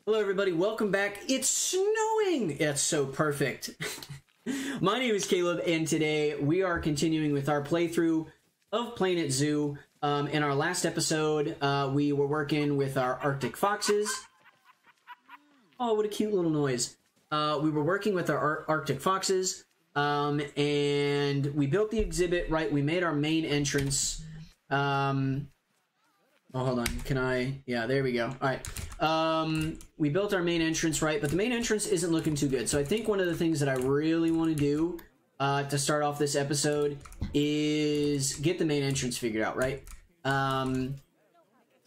Hello everybody, welcome back. It's snowing! It's so perfect. My name is Caleb, and today we are continuing with our playthrough of Planet Zoo. In our last episode, we were working with our Arctic foxes. Oh, what a cute little noise. We were working with our Arctic foxes, and we built the exhibit, right? We made our main entrance. Oh, hold on. Can I? Yeah, there we go. All right. We built our main entrance, right? But the main entrance isn't looking too good. So I think one of the things that I really want to do to start off this episode is get the main entrance figured out, right?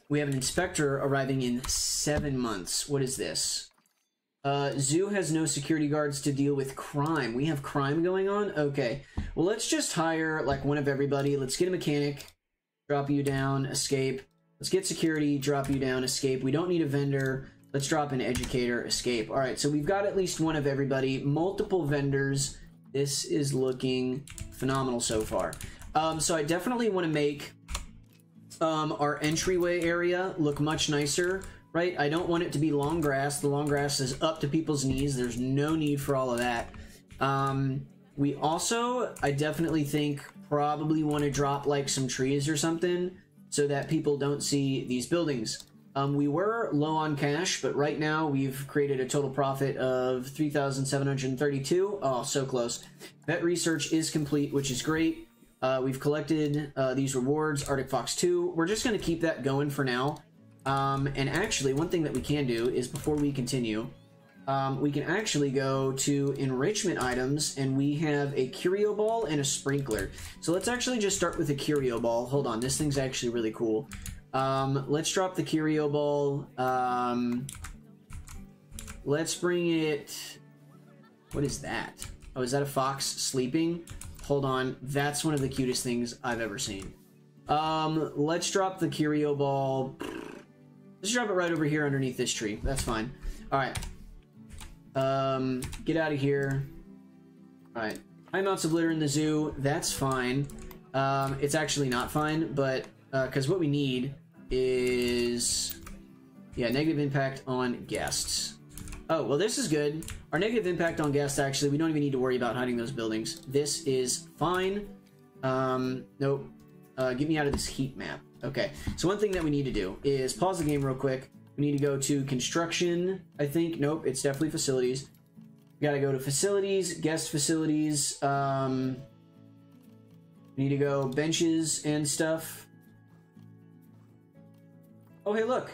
We have an inspector arriving in 7 months. What is this? Zoo has no security guards to deal with crime. We have crime going on? Okay. Well, let's just hire, like, one of everybody. Let's get a mechanic. Drop you down. Escape. Let's get security, drop you down, escape. We don't need a vendor. Let's drop an educator, escape. All right, so we've got at least one of everybody. Multiple vendors. This is looking phenomenal so far. So I definitely want to make our entryway area look much nicer, right? I don't want it to be long grass. The long grass is up to people's knees. There's no need for all of that. We also, I definitely think, probably want to drop like some trees or something, so that people don't see these buildings. We were low on cash, but right now we've created a total profit of 3,732. Oh, so close. Vet research is complete, which is great. We've collected these rewards, Arctic Fox 2. We're just going to keep that going for now. And actually, one thing that we can do is, before we continue, we can actually go to enrichment items, and we have a curio ball and a sprinkler. So let's actually just start with a curio ball. Hold on, this thing's actually really cool. Let's drop the curio ball. Let's bring it... What is that? Oh, is that a fox sleeping? Hold on, that's one of the cutest things I've ever seen. Let's drop the curio ball. Let's drop it right over here underneath this tree. That's fine. All right. Get out of here. Alright. High amounts of litter in the zoo. That's fine. It's actually not fine, but, because what we need is... Yeah, negative impact on guests. Oh, well, this is good. Our negative impact on guests, actually, we don't even need to worry about hiding those buildings. This is fine. Nope. Get me out of this heat map. Okay. So one thing that we need to do is pause the game real quick. We need to go to construction, I think. Nope, it's definitely facilities. We gotta go to facilities, guest facilities. We need to go benches and stuff. Oh, hey, look.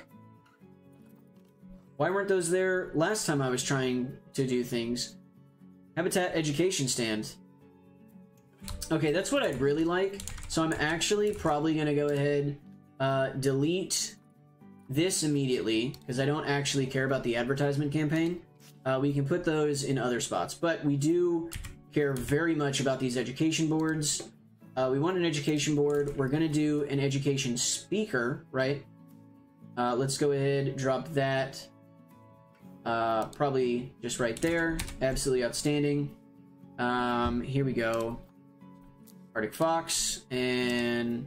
Why weren't those there last time I was trying to do things? Habitat education stand. Okay, that's what I'd really like. So I'm actually probably gonna go ahead, delete this immediately, because I don't actually care about the advertisement campaign. We can put those in other spots, but we do care very much about these education boards. We want an education board. We're going to do an education speaker, right? Let's go ahead, drop that. Probably just right there. Absolutely outstanding. Here we go. Arctic Fox and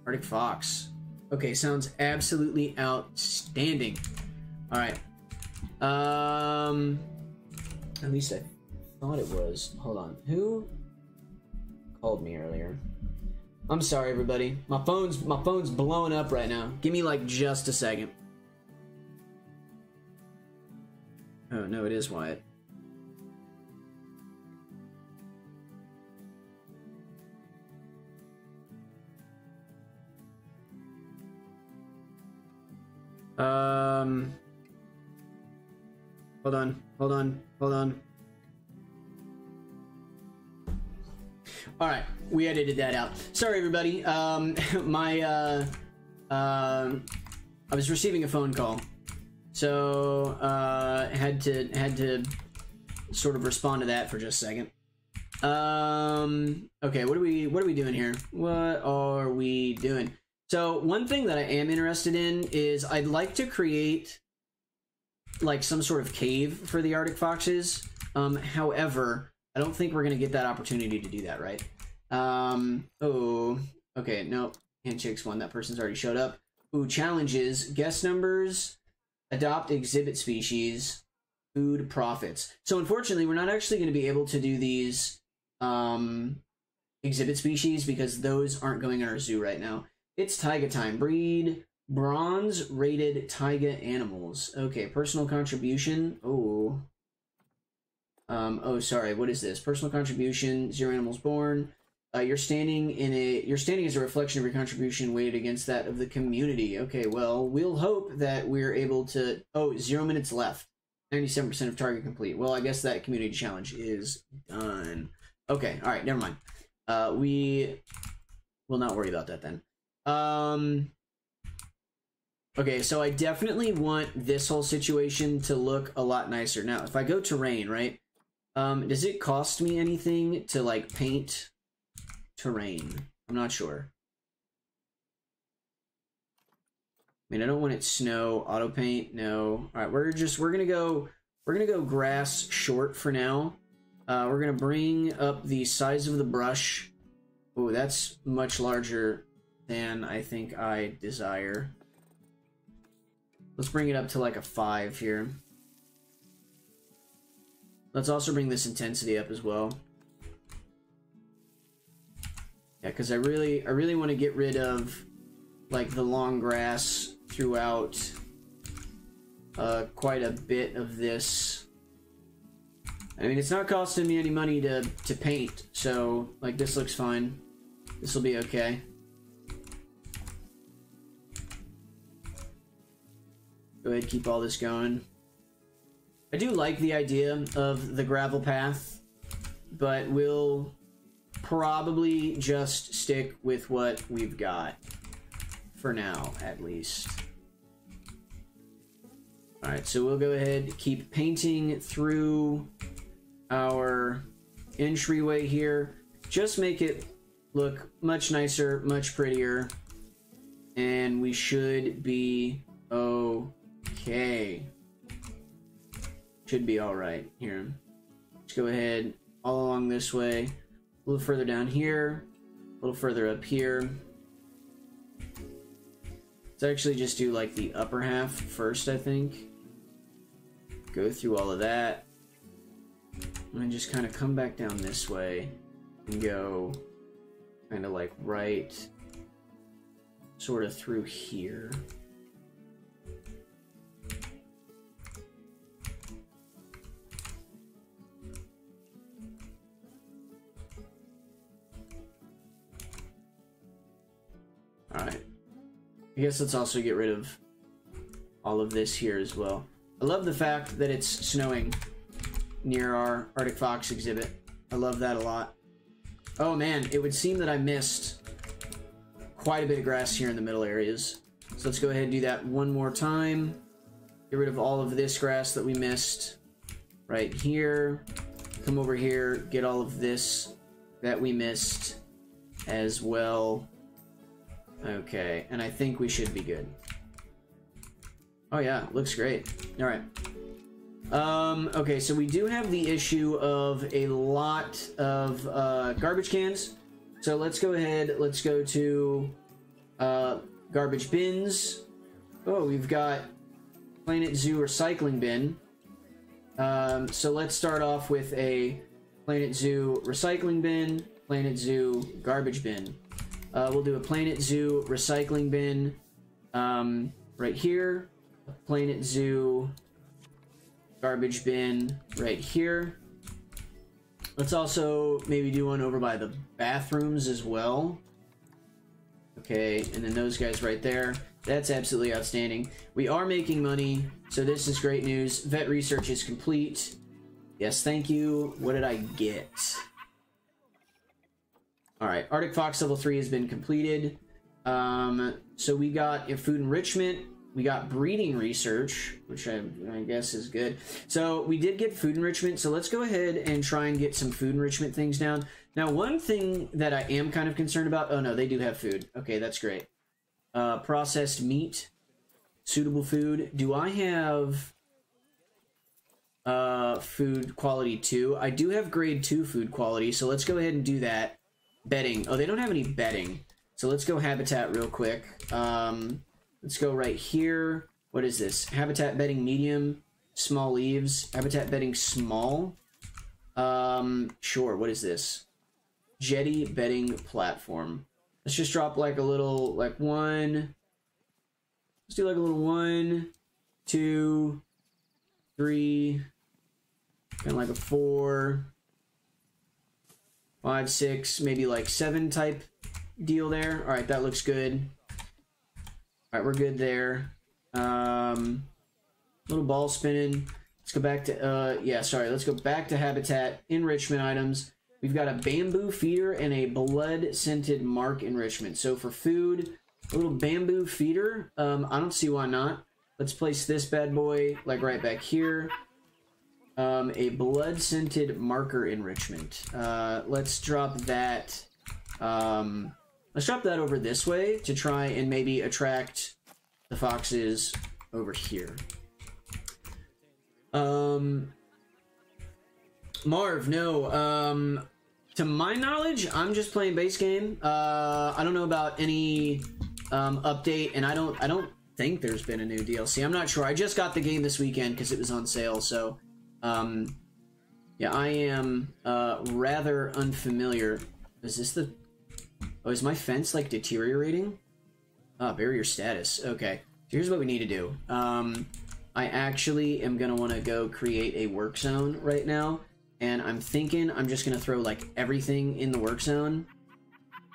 Arctic Fox. Okay, sounds absolutely outstanding. All right. At least I thought it was. Hold on. Who called me earlier? I'm sorry, everybody. My phone's blowing up right now. Give me like just a second. Oh no, it is Wyatt. Hold on. All right, we edited that out. Sorry, everybody. I was receiving a phone call, so had to sort of respond to that for just a second. Okay, what are we doing here? What are we doing? So one thing that I am interested in is I'd like to create like some sort of cave for the Arctic foxes. However, I don't think we're going to get that opportunity to do that, right? Oh, okay, nope. Handshakes one. That person's already showed up. Ooh, challenges. Guest numbers. Adopt exhibit species. Food profits. So unfortunately, we're not actually going to be able to do these exhibit species because those aren't going in our zoo right now. It's taiga time. Breed bronze rated taiga animals. Okay, personal contribution. Oh. Oh, sorry. What is this? Personal contribution. 0 animals born. Your standing is a reflection of your contribution weighted against that of the community. Okay, well, we'll hope that we're able to. Oh, 0 minutes left. 97% of target complete. Well, I guess that community challenge is done. Okay, all right, never mind. We will not worry about that then. Okay, so I definitely want this whole situation to look a lot nicer. Now, if I go terrain, right? Does it cost me anything to, like, paint terrain? I'm not sure. I mean, I don't want it snow, auto paint, no. All right, we're gonna go grass short for now. We're gonna bring up the size of the brush. Oh, that's much larger than I think I desire. Let's bring it up to like a 5 here. Let's also bring this intensity up as well. Yeah, because I really want to get rid of like the long grass throughout quite a bit of this. I mean, it's not costing me any money to paint, so like this looks fine. This will be okay. Go ahead, keep all this going. I do like the idea of the gravel path, but we'll probably just stick with what we've got. For now, at least. Alright, so we'll go ahead, keep painting through our entryway here. Just make it look much nicer, much prettier. And we should be okay. Should be alright here. Let's go ahead all along this way. A little further down here. A little further up here. Let's actually just do like the upper half first, I think. Go through all of that. And then just kind of come back down this way. And go kind of like right sort of through here. Alright. I guess let's also get rid of all of this here as well. I love the fact that it's snowing near our Arctic Fox exhibit. I love that a lot. Oh man, it would seem that I missed quite a bit of grass here in the middle areas. So let's go ahead and do that one more time. Get rid of all of this grass that we missed right here. Come over here, get all of this that we missed as well. Okay, and I think we should be good. Oh yeah, looks great. All right. Okay, so we do have the issue of a lot of garbage cans. So let's go ahead, let's go to garbage bins. Oh, we've got Planet Zoo recycling bin. So let's start off with a Planet Zoo recycling bin, Planet Zoo garbage bin. We'll do a Planet Zoo recycling bin right here, a Planet Zoo garbage bin right here. Let's also maybe do one over by the bathrooms as well. Okay, and then those guys right there. That's absolutely outstanding. We are making money, so this is great news. Vet research is complete. Yes, thank you. What did I get? Alright, Arctic Fox level 3 has been completed. So we got a food enrichment. We got breeding research, which I guess is good. So we did get food enrichment, so let's go ahead and try and get some food enrichment things down. Now, one thing that I am kind of concerned about... Oh, no, they do have food. Okay, that's great. Processed meat. Suitable food. Do I have food quality 2? I do have grade 2 food quality, so let's go ahead and do that. Bedding. Oh, they don't have any bedding. So let's go habitat real quick. Let's go right here. What is this? Habitat bedding medium, small leaves. Habitat bedding small. Sure, what is this? Jetty bedding platform. Let's just drop like a little, like one. Let's do like a little 1, 2, 3, kind of like a 4, 5, 6, maybe like 7 type deal there. All right, that looks good. All right, we're good there. Little ball spinning. Let's go back to, yeah, sorry. Let's go back to habitat enrichment items. We've got a bamboo feeder and a blood-scented mark enrichment. So for food, a little bamboo feeder. I don't see why not. Let's place this bad boy, like, right back here. A blood-scented marker enrichment. Let's drop that. Let's drop that over this way to try and maybe attract the foxes over here. Marv, no. To my knowledge, I'm just playing base game. I don't know about any update, and I don't think there's been a new DLC. I'm not sure. I just got the game this weekend because it was on sale. So, yeah, I am rather unfamiliar. Is this the? Oh, is my fence like deteriorating? Ah, barrier status. Okay. Here's what we need to do. I actually am gonna want to go create a work zone right now, and I'm thinking I'm just gonna throw like everything in the work zone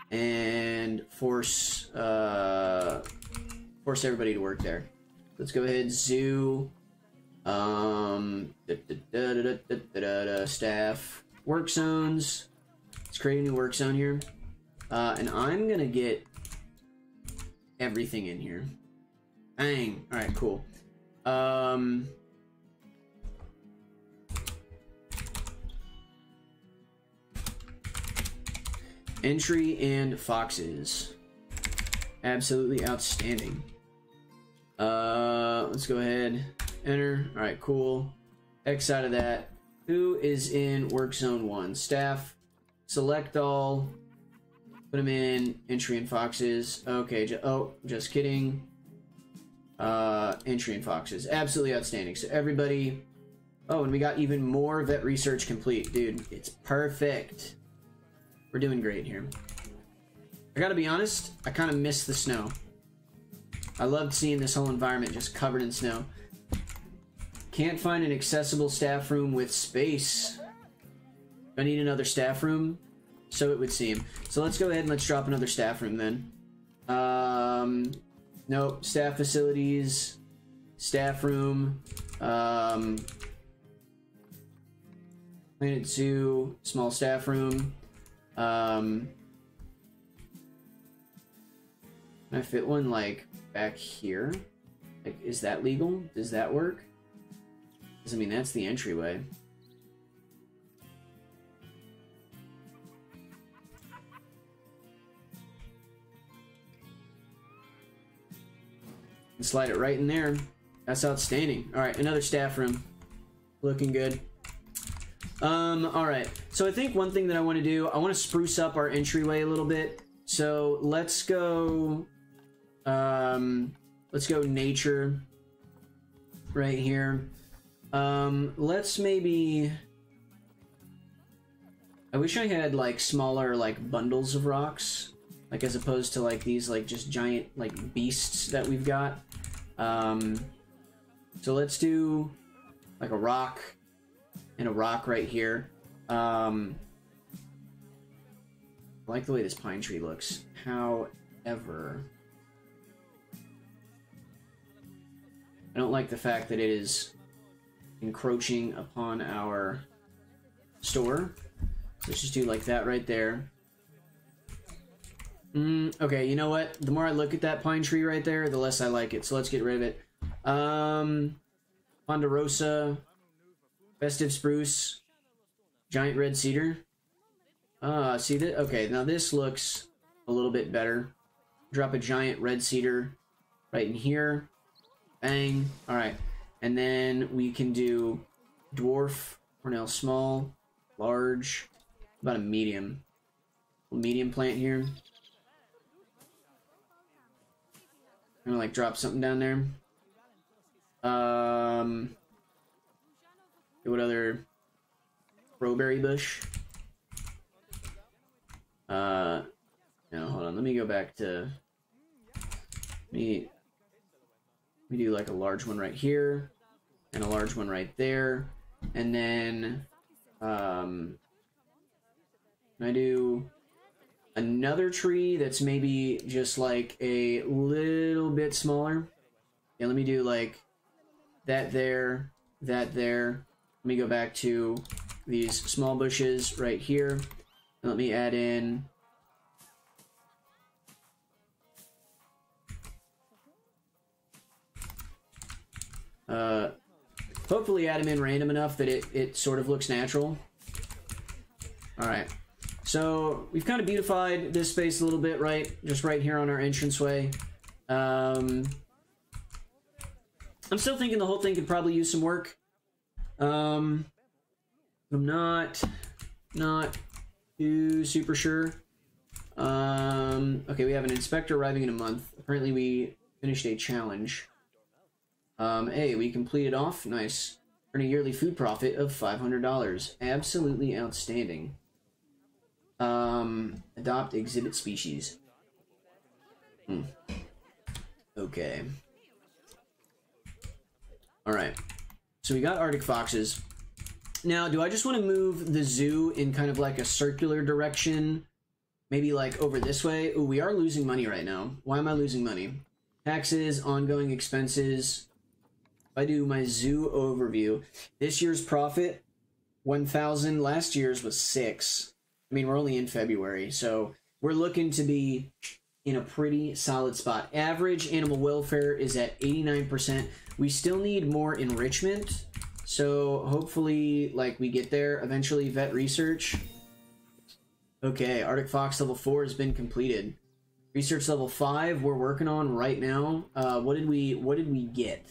and force everybody to work there. Let's go ahead, zoo, staff, work zones. Let's create a new work zone here, and I'm gonna get everything in here. Bang. All right, cool. Entry and foxes. Absolutely outstanding. Let's go ahead. Enter. All right, cool. X out of that. Who is in work zone 1? Staff. Select all. Put them in entry and foxes. Okay. Oh, just kidding. Entry and foxes. Absolutely outstanding. So everybody. Oh, and we got even more vet research complete, dude. It's perfect. We're doing great here. I gotta be honest, I kind of miss the snow. I loved seeing this whole environment just covered in snow. Can't find an accessible staff room with space. I need another staff room, so it would seem. So let's go ahead and let's drop another staff room then. Nope. Staff facilities, staff room, Planet Zoo, small staff room. Can I fit one like back here? Like, is that legal? Does that work? Because I mean, that's the entryway. And slide it right in there. That's outstanding. All right, another staff room. Looking good. All right. So I think one thing that I want to do, I want to spruce up our entryway a little bit. So let's go nature right here. Let's maybe, I wish I had like smaller like bundles of rocks, like as opposed to like these like just giant like beasts that we've got. So let's do like a rock and a rock right here. I like the way this pine tree looks. However, I don't like the fact that it is encroaching upon our store. So let's just do like that right there. Okay, you know what? The more I look at that pine tree right there, the less I like it. So let's get rid of it. Ponderosa, festive spruce, giant red cedar. See that? Okay, now this looks a little bit better. Drop a giant red cedar right in here. Bang. All right, and then we can do dwarf, Cornell small, large, about a medium. Medium plant here. I'm gonna like drop something down there. What other? Crowberry bush. No, hold on. Let me go back to. Let me do like a large one right here, and a large one right there, and then can I do another tree that's maybe just like a little bit smaller? Yeah, let me do like that there, that there. Let me go back to these small bushes right here. And let me add in hopefully add them in random enough that it sort of looks natural. Alright. So we've kind of beautified this space a little bit, right? Just right here on our entranceway. I'm still thinking the whole thing could probably use some work. I'm not too super sure. Okay, we have an inspector arriving in a month. Apparently we finished a challenge. Hey, we completed off. Nice. Earn a yearly food profit of $500. Absolutely outstanding. Adopt exhibit species. Okay. Alright. So we got Arctic foxes. Now, do I just want to move the zoo in kind of like a circular direction? Maybe like over this way? Ooh, we are losing money right now. Why am I losing money? Taxes, ongoing expenses. If I do my zoo overview, this year's profit, 1,000. Last year's was 6. I mean, we're only in February, so we're looking to be in a pretty solid spot. Average animal welfare is at 89%. We still need more enrichment, so hopefully, like, we get there eventually. Vet research. Okay, Arctic Fox level 4 has been completed. Research level 5 we're working on right now. What did we get?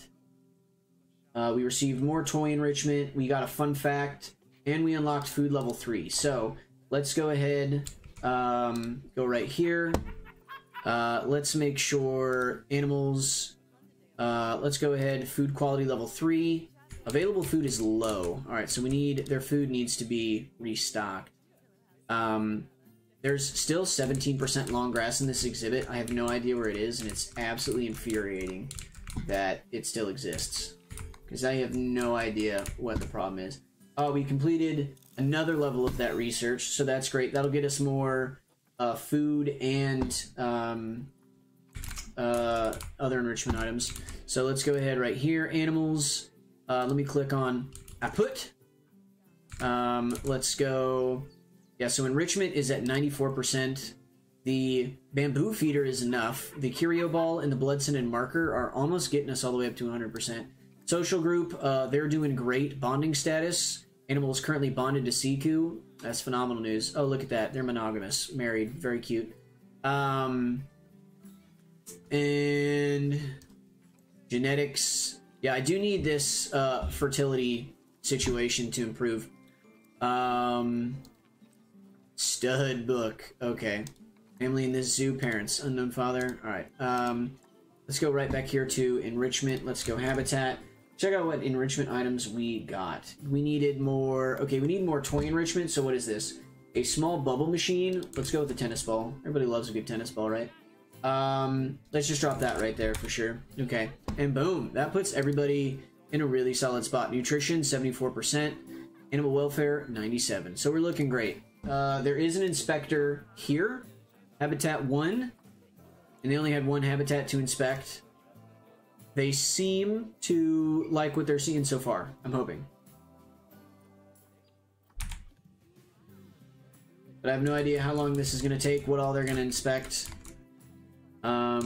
We received more toy enrichment, we got a fun fact, and we unlocked food level 3. So let's go ahead, go right here. Let's make sure animals, let's go ahead, food quality level 3. Available food is low. Alright, so we need, their food needs to be restocked. There's still 17% long grass in this exhibit. I have no idea where it is, and it's absolutely infuriating that it still exists, because I have no idea what the problem is. We completed another level of that research, so that's great. That'll get us more food and other enrichment items. So let's go ahead right here, animals. Let me click on output. Let's go. Yeah, so enrichment is at 94%. The bamboo feeder is enough. The curio ball and the bloodstone and marker are almost getting us all the way up to 100%. Social group, they're doing great. Bonding status, animal is currently bonded to Siku. That's phenomenal news. Oh, look at that. They're monogamous, married, very cute. And genetics. Yeah, I do need this fertility situation to improve. Stud book. Okay. Family in this zoo, parents, unknown father. All right. Let's go right back here to enrichment. Let's go habitat. Check out what enrichment items we got. We needed more. Okay, we need more toy enrichment. So what is this? A small bubble machine. Let's go with the tennis ball. Everybody loves a good tennis ball, right? Let's just drop that right there for sure. Okay, and boom, that puts everybody in a really solid spot. Nutrition 74%, animal welfare 97. So we're looking great. There is an inspector here, habitat 1, and they only had 1 habitat to inspect. They seem to like what they're seeing so far. I'm hoping. But I have no idea how long this is going to take, what all they're going to inspect. I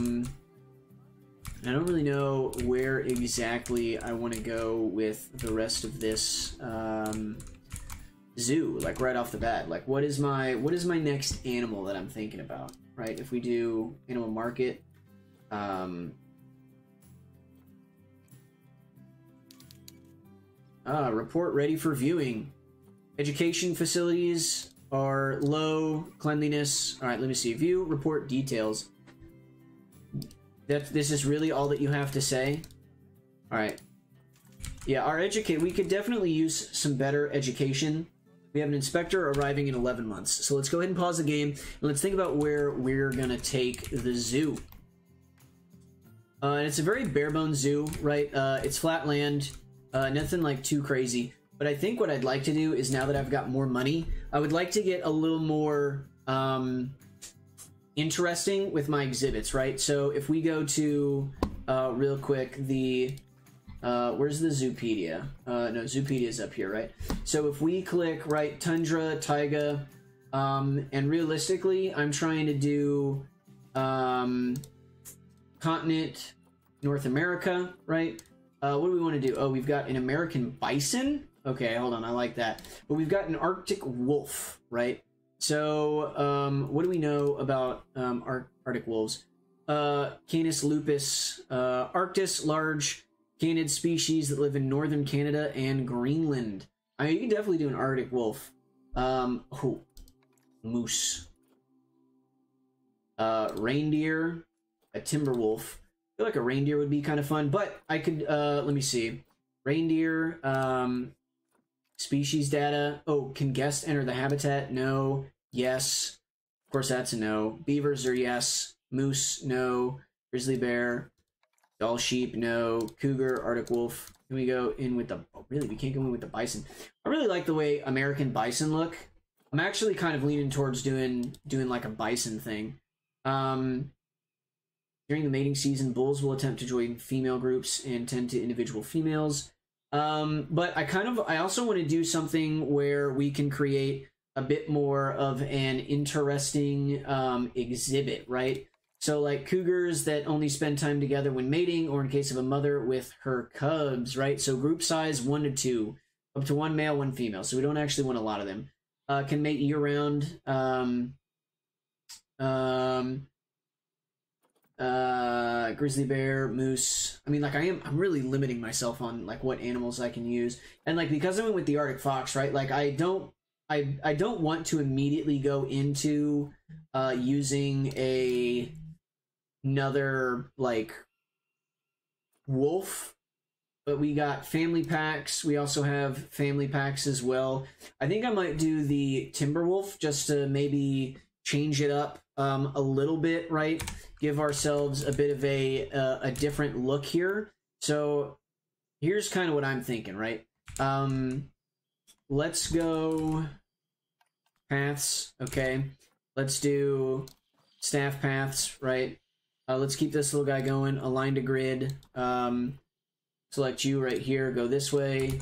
don't really know where exactly I want to go with the rest of this zoo, like right off the bat. Like, what is my next animal that I'm thinking about, right? If we do animal market, report ready for viewing. Education facilities are low. Cleanliness. All right, let me see. View report details. This is really all that you have to say. All right. Yeah, our educate, we could definitely use some better education. We have an inspector arriving in 11 months. So let's go ahead and pause the game, and let's think about where we're gonna take the zoo. And it's a very bare bones zoo, right? It's flat land, nothing like too crazy. But I think what I'd like to do is, now that I've got more money, I would like to get a little more interesting with my exhibits, right? So if we go to, real quick, the, where's the Zoopedia? No, Zoopedia's up here, right? So if we click, right, Tundra, Taiga, and realistically, I'm trying to do, continent, North America, right? What do we want to do? Oh, we've got an American bison. Okay, hold on, I like that. But we've got an Arctic wolf, right? So, what do we know about Arctic wolves? Canis lupus arctis, large canid species that live in northern Canada and Greenland. I mean, you can definitely do an Arctic wolf. Oh, moose. Reindeer, a timber wolf. I feel like a reindeer would be kind of fun, but I could, let me see. Reindeer, species data. Oh, can guests enter the habitat? No. Yes. Of course, that's a no. Beavers are yes. Moose, no. Grizzly bear. Doll sheep, no. Cougar, Arctic wolf. Can we go in with the... Oh, really? We can't go in with the bison. I really like the way American bison look. I'm actually kind of leaning towards doing like a bison thing. During the mating season, bulls will attempt to join female groups and tend to individual females. But I also want to do something where we can create a bit more of an interesting exhibit, right? So like cougars that only spend time together when mating, or in case of a mother with her cubs, right? So group size 1 to 2, up to 1 male, 1 female. So we don't actually want a lot of them. Can mate year-round. Grizzly bear, moose. I mean, like, I'm really limiting myself on like what animals I can use. And like, because I went with the Arctic fox, right? Like, I don't want to immediately go into using another like wolf, but we got family packs. We also have family packs as well. I think I might do the timber wolf just to maybe change it up a little bit, right? Give ourselves a bit of a different look here. So here's kind of what I'm thinking, right? Let's go paths. Okay, let's do staff paths, right? Let's keep this little guy going. Align to grid. Select you right here. Go this way.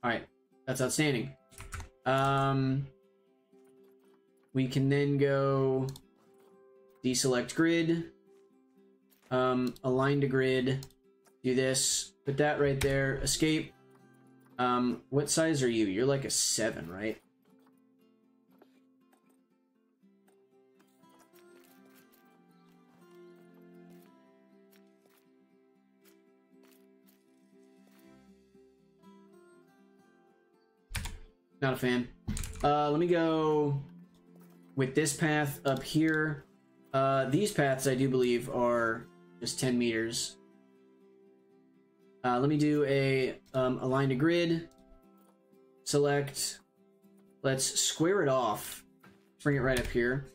All right, that's outstanding. We can then go deselect grid, align to grid, do this, put that right there, escape. What size are you? You're like a 7, right? Not a fan. Let me go with this path up here. These paths, I do believe, are just 10 meters. Let me do a align to grid. Select. Let's square it off. Bring it right up here.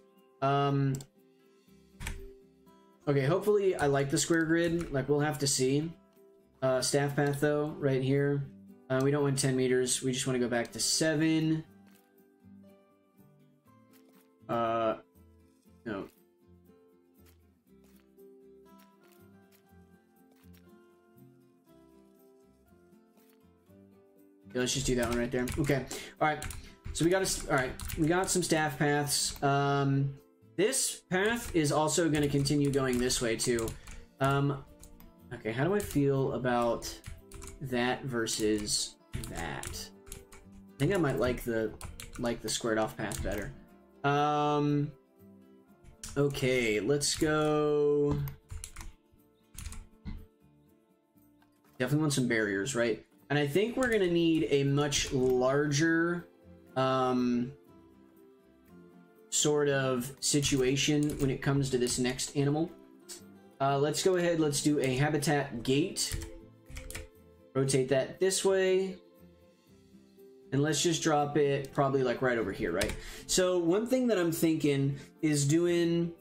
Okay, hopefully I like the square grid. Like, we'll have to see. Staff path, though, right here. We don't want 10 meters. We just want to go back to 7. No. Yeah, let's just do that one right there. Okay. All right. So we got some staff paths. This path is also going to continue going this way too. Okay, how do I feel about that versus that? I think I might like the squared off path better. Okay, let's go. Definitely want some barriers, right? And I think we're gonna need a much larger sort of situation when it comes to this next animal. Let's go ahead, let's do a habitat gate. Rotate that this way. And let's just drop it probably like right over here, right? So one thing that I'm thinking is doing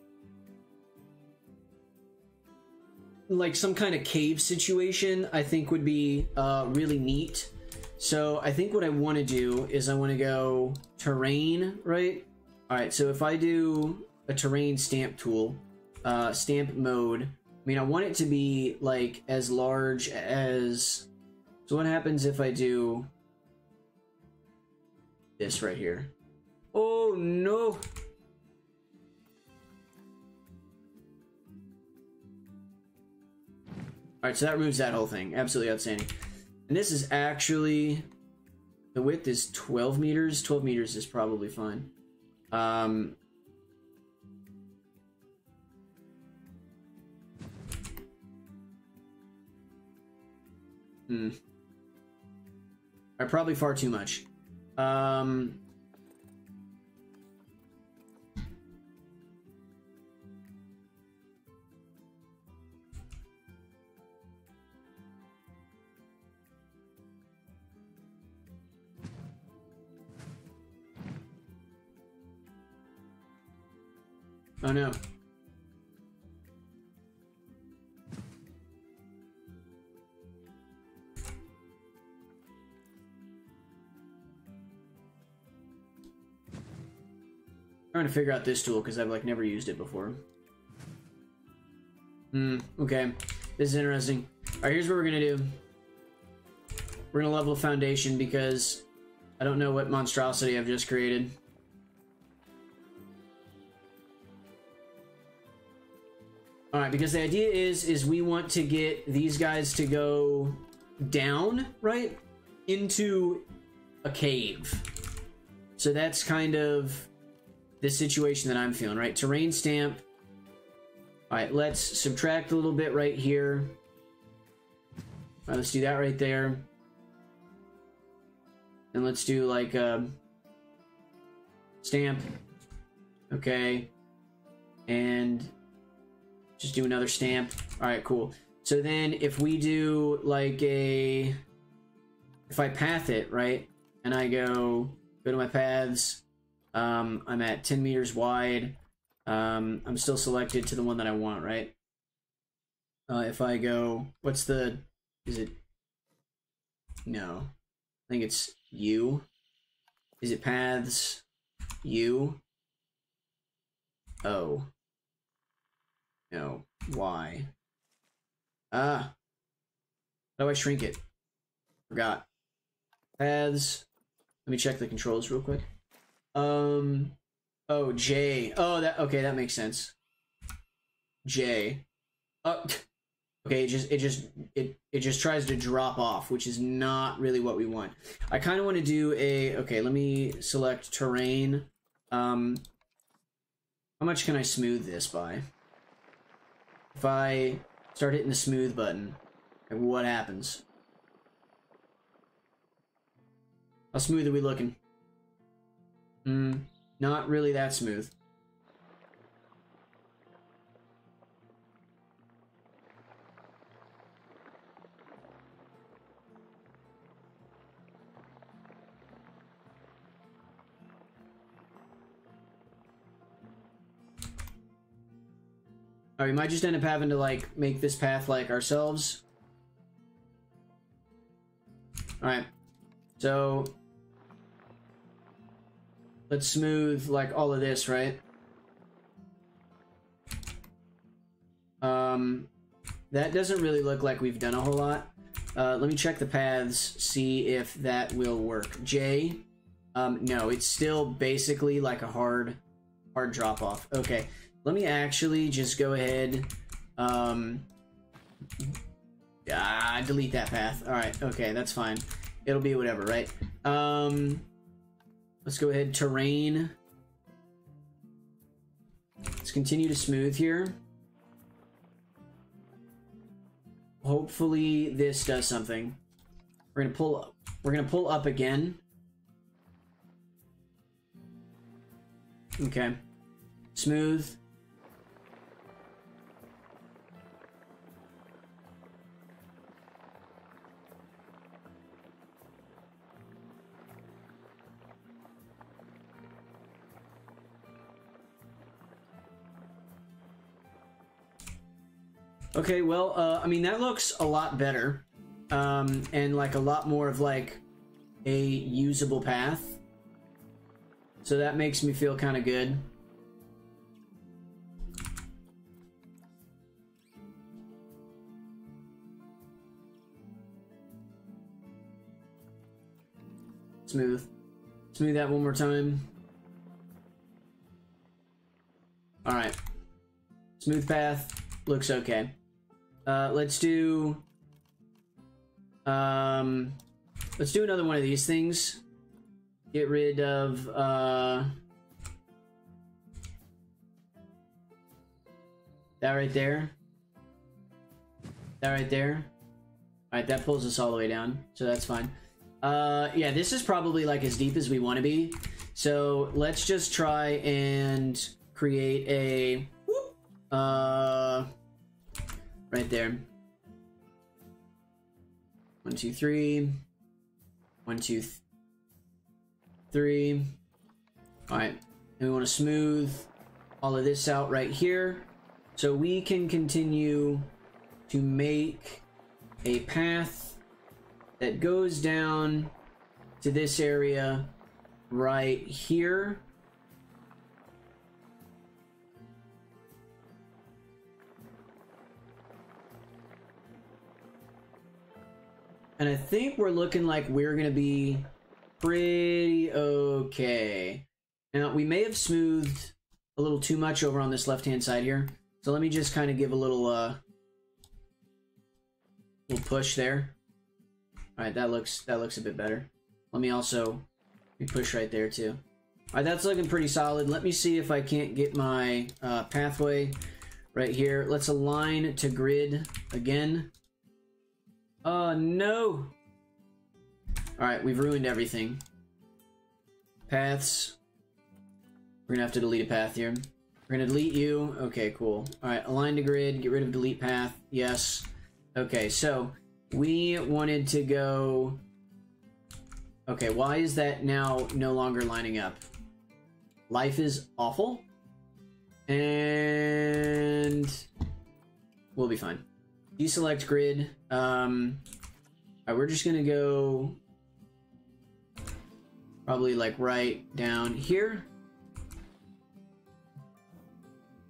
like some kind of cave situation, I think would be really neat. So I think what I want to do is I want to go terrain, right? All right, so if I do a terrain stamp tool, stamp mode, I mean, I want it to be like as large as, so what happens if I do this right here? Oh no. All right, so that removes that whole thing. Absolutely outstanding. And this is actually, the width is 12 meters. 12 meters is probably fine. Probably far too much. Oh no. Trying to figure out this tool because I've like never used it before. Okay. This is interesting. Alright, here's what we're gonna do. We're gonna level a foundation because I don't know what monstrosity I've just created. Alright, because the idea is we want to get these guys to go down, right? Into a cave. So that's kind of the situation that I'm feeling, right? Terrain stamp. Alright, let's subtract a little bit right here. Alright, let's do that right there. And let's do like a stamp. Okay. And just do another stamp. Alright, cool. So then if we do like a, if I path it, right? And I go to my paths. I'm at 10 meters wide. I'm still selected to the one that I want, right? If I go, what's the, is it, no. I think it's U. Is it paths? U. O. No. Y. Ah. How do I shrink it? Forgot. Paths. Let me check the controls real quick. Oh, J. Oh, that, okay, that makes sense. J. Oh, okay, it just tries to drop off, which is not really what we want. I kind of want to do a, okay, let me select terrain. How much can I smooth this by? If I start hitting the smooth button, like what happens? How smooth are we looking? Not really that smooth. Alright, we might just end up having to like make this path like ourselves. Alright, so let's smooth like all of this, right? That doesn't really look like we've done a whole lot. Let me check the paths, see if that will work. J, no, it's still basically like a hard drop off. Okay, let me actually just go ahead, delete that path. All right, okay, that's fine. It'll be whatever, right? Let's go ahead, terrain. Let's continue to smooth here. Hopefully this does something. We're gonna pull up. We're gonna pull up again. Okay. Smooth. Okay, well, I mean, that looks a lot better. And like a lot more of like a usable path. So that makes me feel kind of good. Smooth. Smooth that one more time. Alright. Smooth path. Looks okay. Let's do another one of these things. Get rid of that right there. That right there. Alright, that pulls us all the way down, so that's fine. Yeah, this is probably like as deep as we want to be. So let's just try and create a right there. 1, 2, 3. 1, 2, 3. Alright, and we want to smooth all of this out right here so we can continue to make a path that goes down to this area right here. And I think we're looking like we're gonna be pretty okay. Now, we may have smoothed a little too much over on this left-hand side here. So let me just kind of give a little push there. Alright, that looks a bit better. Let me also push right there too. Alright, that's looking pretty solid. Let me see if I can't get my pathway right here. Let's align to grid again. Oh no! Alright, we've ruined everything. Paths. We're gonna have to delete a path here. We're gonna delete you. Okay, cool. Alright, align to grid, get rid of delete path. Yes. Okay, so we wanted to go... Okay, why is that now no longer lining up? Life is awful. And... we'll be fine. Deselect grid. Alright, we're just gonna go... probably like right down here.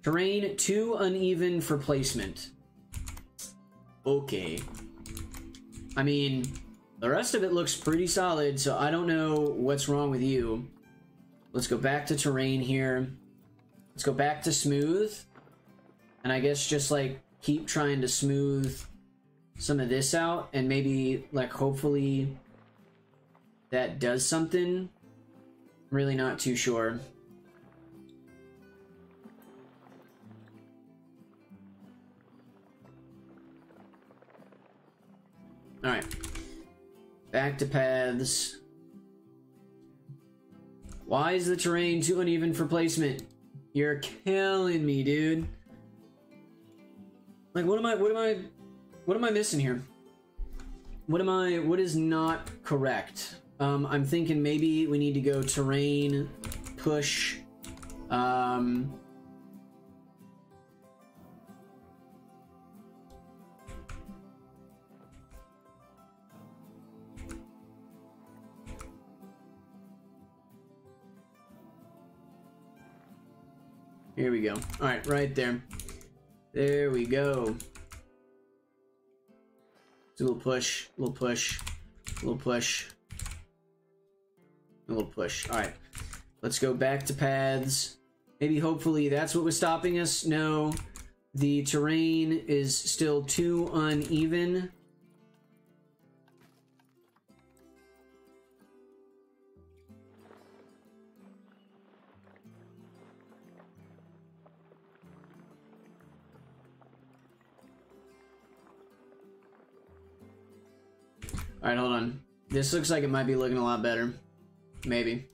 Terrain too uneven for placement. Okay. I mean, the rest of it looks pretty solid, so I don't know what's wrong with you. Let's go back to terrain here. Let's go back to smooth. And I guess just like keep trying to smooth some of this out and maybe like hopefully that does something. I'm really not too sure. Alright. Back to paths. Why is the terrain too uneven for placement? You're killing me, dude. Like, what am I missing here? What is not correct? I'm thinking maybe we need to go terrain, push, here we go. Alright, right there. There we go. So a little push, a little push, a little push, a little push. Alright. Let's go back to paths. Maybe hopefully that's what was stopping us. No. The terrain is still too uneven. Alright, hold on. This looks like it might be looking a lot better. Maybe.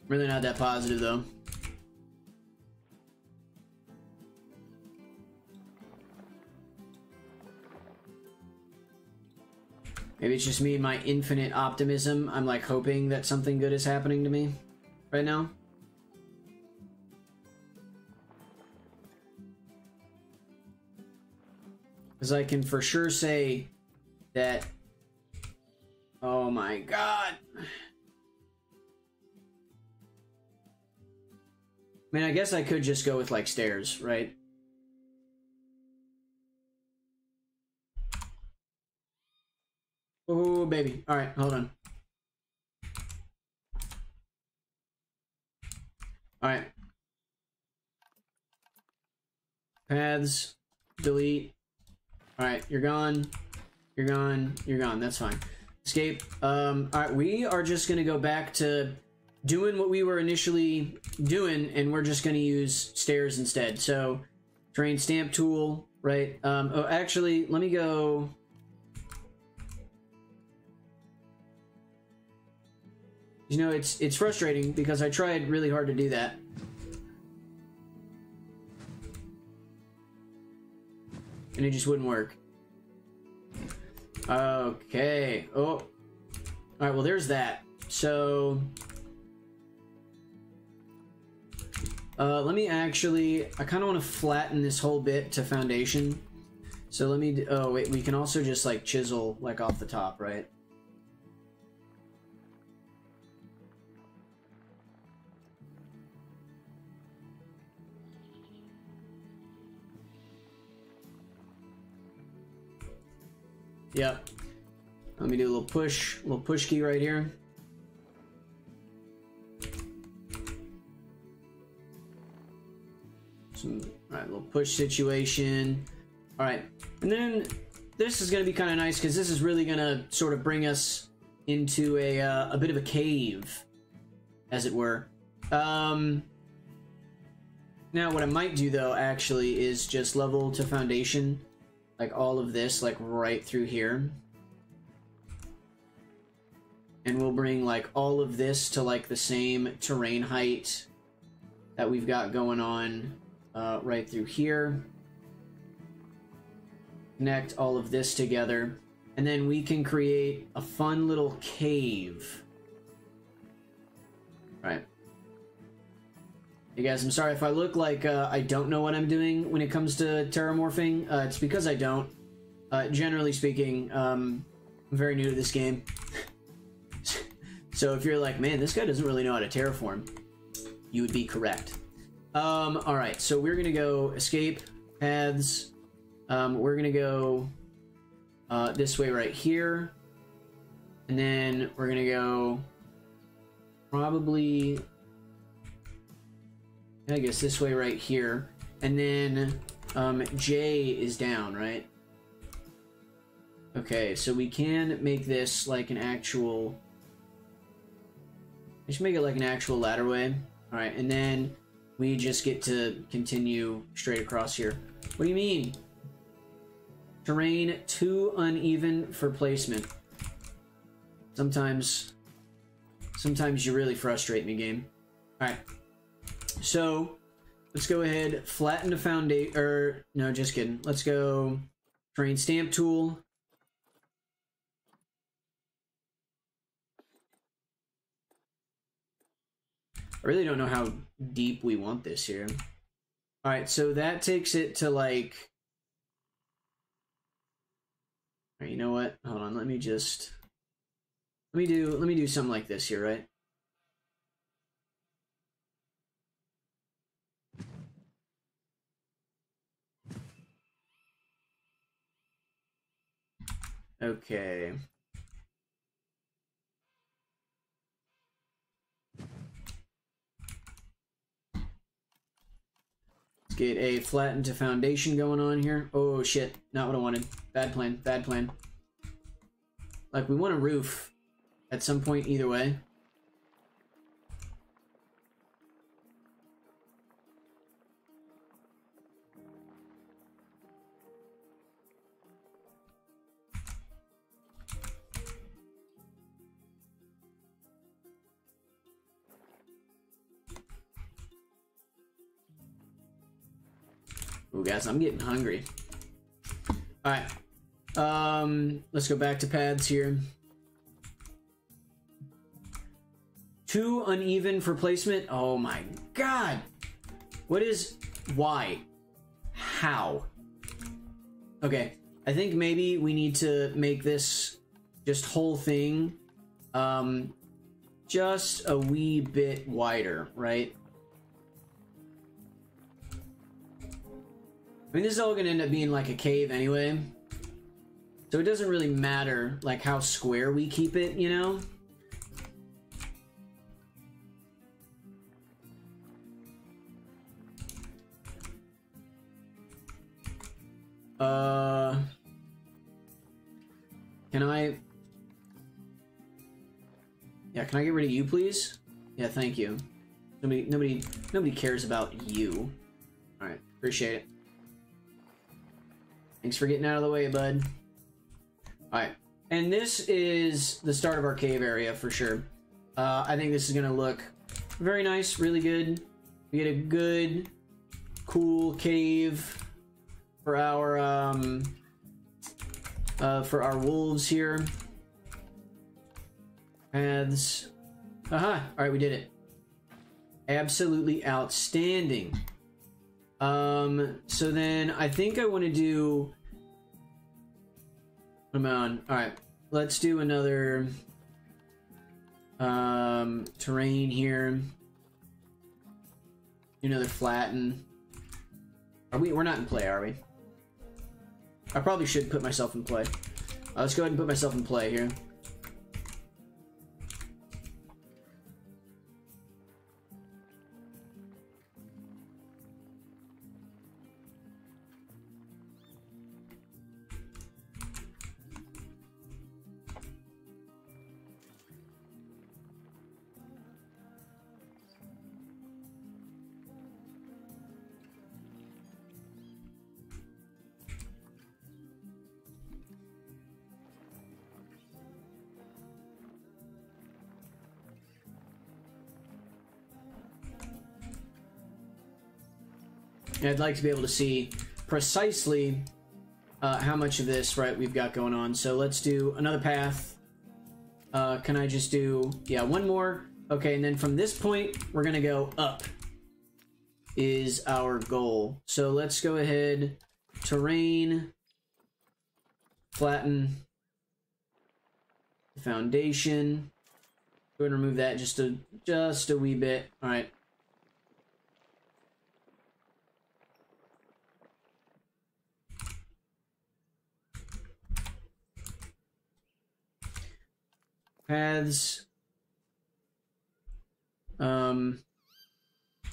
Really not that positive, though. Maybe it's just me and my infinite optimism. I'm like hoping that something good is happening to me right now. Because I can for sure say that... Oh my god! I mean, I guess I could just go with, like, stairs, right? Oh, baby. Alright, hold on. Alright. Paths. Delete. Alright, you're gone. You're gone. You're gone. That's fine. Escape. Alright, we are just gonna go back to doing what we were initially doing, and we're just gonna use stairs instead. So, terrain stamp tool, right? Oh, actually, let me go... You know, it's frustrating because I tried really hard to do that. And it just wouldn't work. Okay. Oh. Alright, well, there's that. So... let me actually... I kind of want to flatten this whole bit to foundation. So let me... Oh, wait, we can also just, like, chisel, like, off the top, right? Yep. Let me do a little push key right here. Alright, little push situation. Alright, and then this is going to be kind of nice because this is really going to sort of bring us into a bit of a cave, as it were. Now, what I might do, though, actually, is just level to foundation. Like all of this, like right through here. And we'll bring like all of this to like the same terrain height that we've got going on right through here. Connect all of this together. And then we can create a fun little cave. Right. Hey guys, I'm sorry if I look like I don't know what I'm doing when it comes to terramorphing. It's because I don't. Generally speaking, I'm very new to this game. So if you're like, man, this guy doesn't really know how to terraform, you would be correct. Alright, so we're gonna go escape, paths. We're gonna go this way right here. And then we're gonna go probably... I guess this way right here. And then J is down, right? Okay, so we can make this like an actual... We should make it like an actual ladderway. Alright, and then we just get to continue straight across here. What do you mean? Terrain too uneven for placement. Sometimes you really frustrate me, game. Alright. So, let's go ahead, flatten the foundation, or, no, just kidding. Let's go terrain stamp tool. I really don't know how deep we want this here. Alright, so that takes it to, like... Alright, you know what? Hold on, let me just... Let me do something like this here, right? Okay. Let's get a flatten to foundation going on here. Oh shit, not what I wanted. Bad plan, bad plan. Like, we want a roof at some point either way. Oh, guys, I'm getting hungry. Alright. Let's go back to paths here. Too uneven for placement. Oh my god. What is... Why? How? Okay. I think maybe we need to make this just whole thing just a wee bit wider, right? I mean, this is all gonna end up being like a cave anyway. So it doesn't really matter, like, how square we keep it, you know? Can I... Yeah, can I get rid of you, please? Yeah, thank you. Nobody cares about you. Alright, appreciate it. Thanks for getting out of the way, bud. Alright, and this is the start of our cave area for sure. I think this is gonna look very nice, really good. We get a good, cool cave for our wolves here. Paths. Aha! Alright, we did it. Absolutely outstanding. So then I think I want to do... Come on. Alright, let's do another terrain here. Do another flatten. We're not in play, are we? I probably should put myself in play. Let's go ahead and put myself in play here. And I'd like to be able to see precisely how much of this, right, we've got going on. So let's do another path. Can I just do, yeah, one more? Okay, and then from this point, we're gonna go up is our goal. So let's go ahead, terrain, flatten, foundation. Go ahead and remove that just a wee bit. All right. Paths.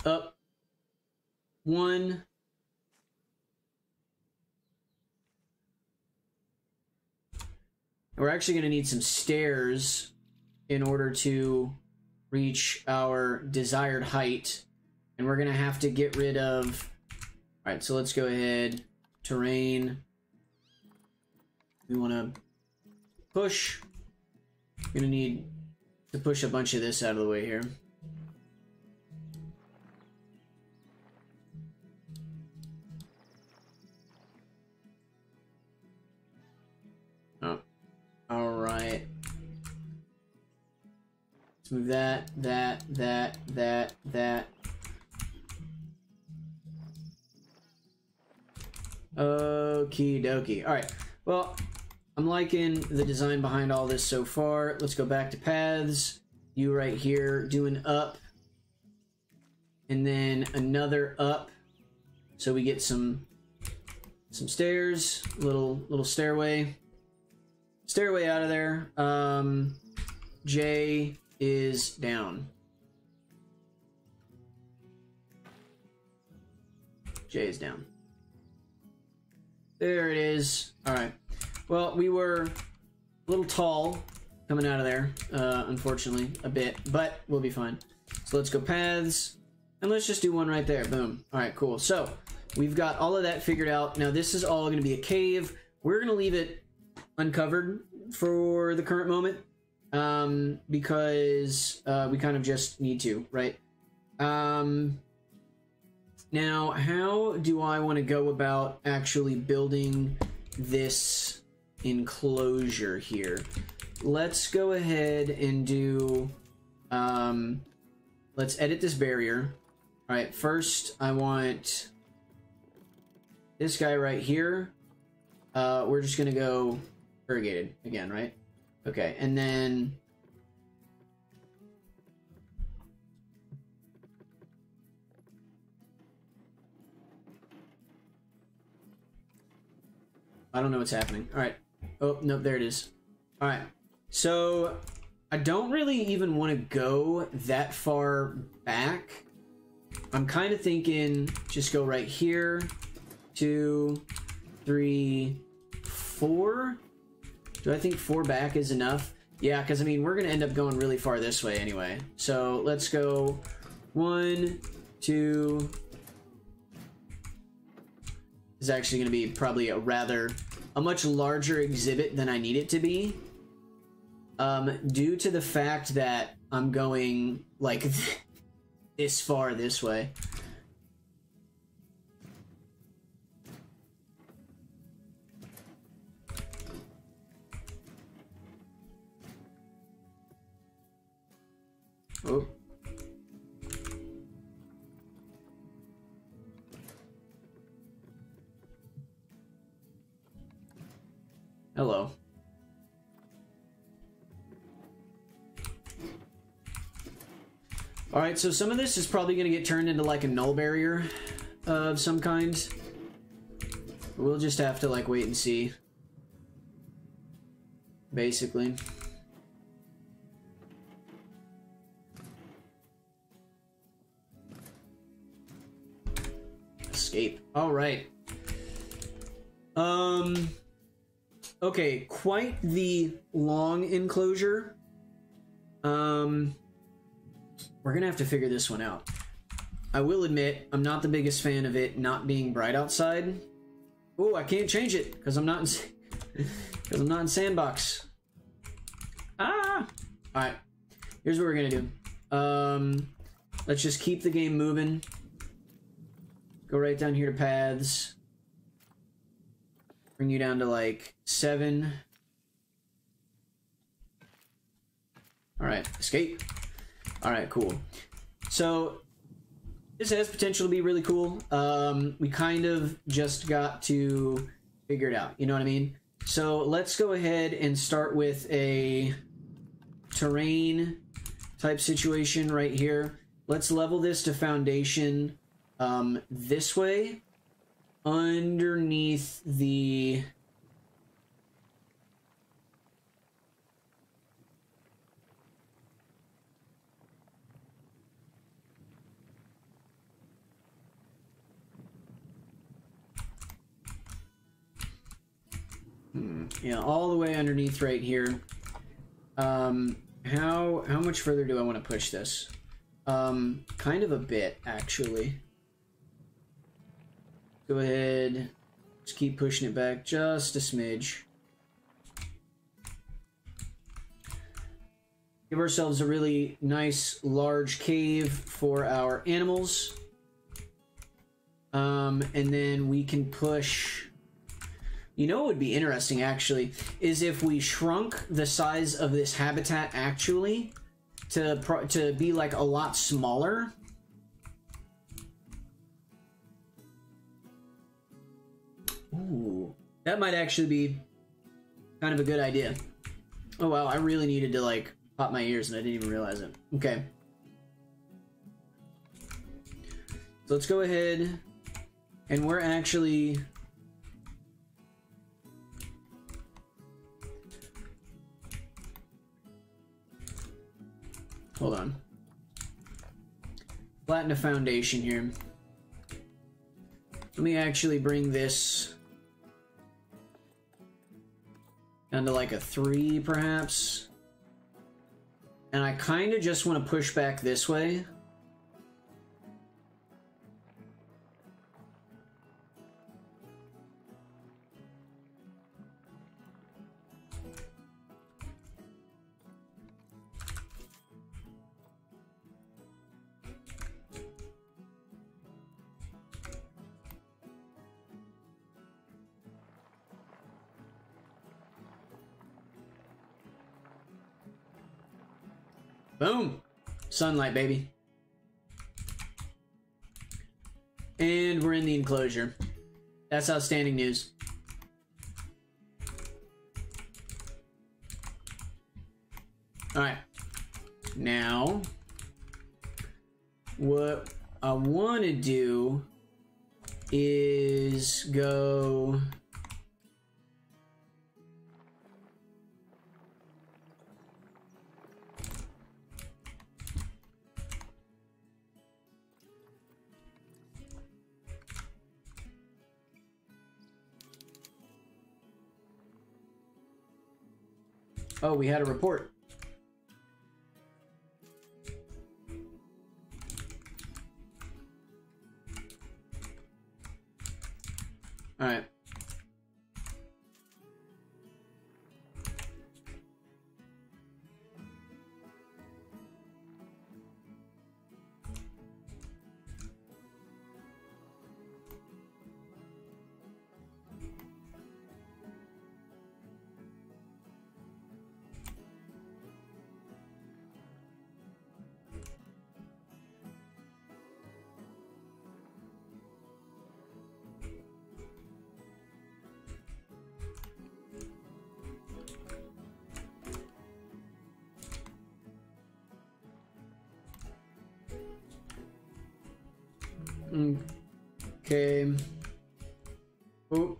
Up. One. We're actually going to need some stairs in order to reach our desired height. And we're going to have to get rid of... Alright, so let's go ahead. Terrain. We want to push. We're going to need to push a bunch of this out of the way here. Oh. Alright. Let's move that. Okie dokie. Alright. Well, I'm liking the design behind all this so far. Let's go back to paths. You right here doing up. And then another up. So we get some stairs. Little stairway. Stairway out of there. J is down. J is down. There it is. Alright. Well, we were a little tall coming out of there, unfortunately, a bit, but we'll be fine. So let's go paths, and let's just do one right there. Boom. Alright, cool. So, we've got all of that figured out. Now, this is all going to be a cave. We're going to leave it uncovered for the current moment, because we kind of just need to, right? Now, how do I want to go about actually building this enclosure here. Let's go ahead and do, let's edit this barrier. All right, first I want this guy right here. We're just gonna go irrigated again, right? Okay, and then I don't know what's happening. All right. Oh, no, there it is. All right. So I don't really even want to go that far back. I'm kind of thinking just go right here. 2, 3, 4. Do I think 4 back is enough? Yeah, because I mean, we're going to end up going really far this way anyway. So let's go 1, 2. Is actually going to be probably a much larger exhibit than I need it to be. Due to the fact that I'm going like this far this way. Oh. Hello. Alright, so some of this is probably going to get turned into like a null barrier of some kind. We'll just have to like wait and see. Basically. Escape. Alright. Okay, quite the long enclosure. We're gonna have to figure this one out. I will admit, I'm not the biggest fan of it not being bright outside. Oh, I can't change it because I'm not in because I'm not in sandbox. Ah! All right, here's what we're gonna do. Let's just keep the game moving. Go right down here to paths. Bring you down to like 7. All right, escape. All right, cool. So this has potential to be really cool. We kind of just got to figure it out. You know what I mean? So let's go ahead and start with a terrain type situation right here. Let's level this to foundation this way. Underneath the yeah, all the way underneath right here. How much further do I want to push this? Kind of a bit, actually. Go ahead, just keep pushing it back just a smidge. Give ourselves a really nice large cave for our animals. And then we can push... You know what would be interesting, actually, is if we shrunk the size of this habitat, actually, to be, like, a lot smaller. Ooh, that might actually be kind of a good idea. Oh, wow, I really needed to, like, pop my ears, and I didn't even realize it. Okay. So let's go ahead, and we're actually... Hold on. Flatten a foundation here. Let me actually bring this down to like a 3, perhaps. And I kind of just want to push back this way. Boom! Sunlight, baby. And we're in the enclosure. That's outstanding news. Alright. Now, what I want to do is go... Oh, we had a report. All right. Okay. Oh.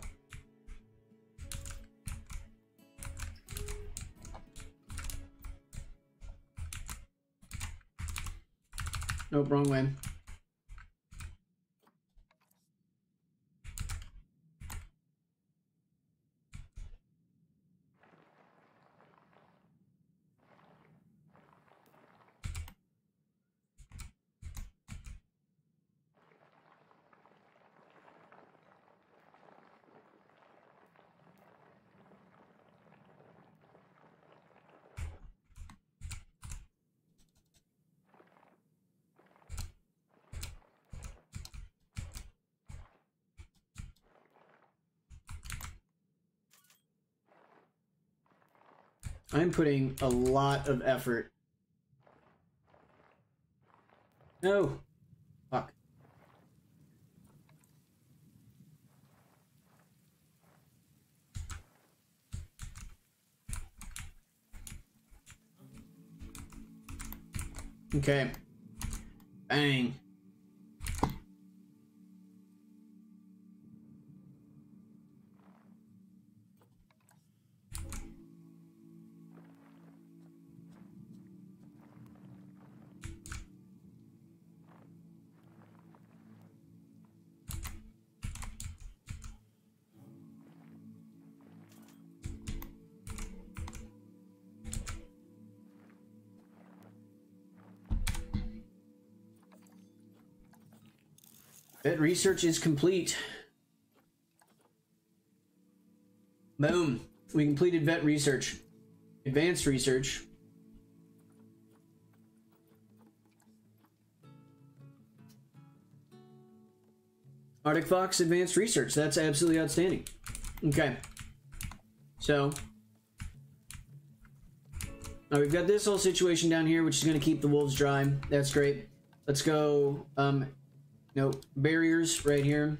Nope, wrong way. I'm putting a lot of effort. No. Fuck. Okay. Bang. Vet research is complete. Boom. We completed vet research. Advanced research. Arctic Fox advanced research. That's absolutely outstanding. Okay. So, now we've got this whole situation down here, which is going to keep the wolves dry. That's great. Let's go, no, barriers right here.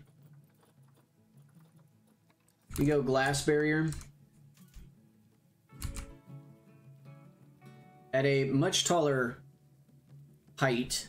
We go glass barrier. At a much taller height.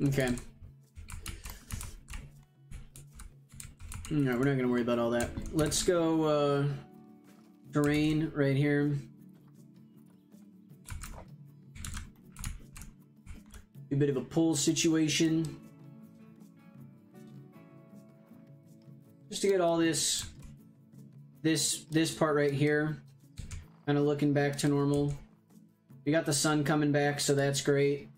Okay. No, we're not gonna worry about all that. Let's go, terrain right here. We've bit of a pull situation. Just to get all this part right here kind of looking back to normal. We got the sun coming back, so that's great.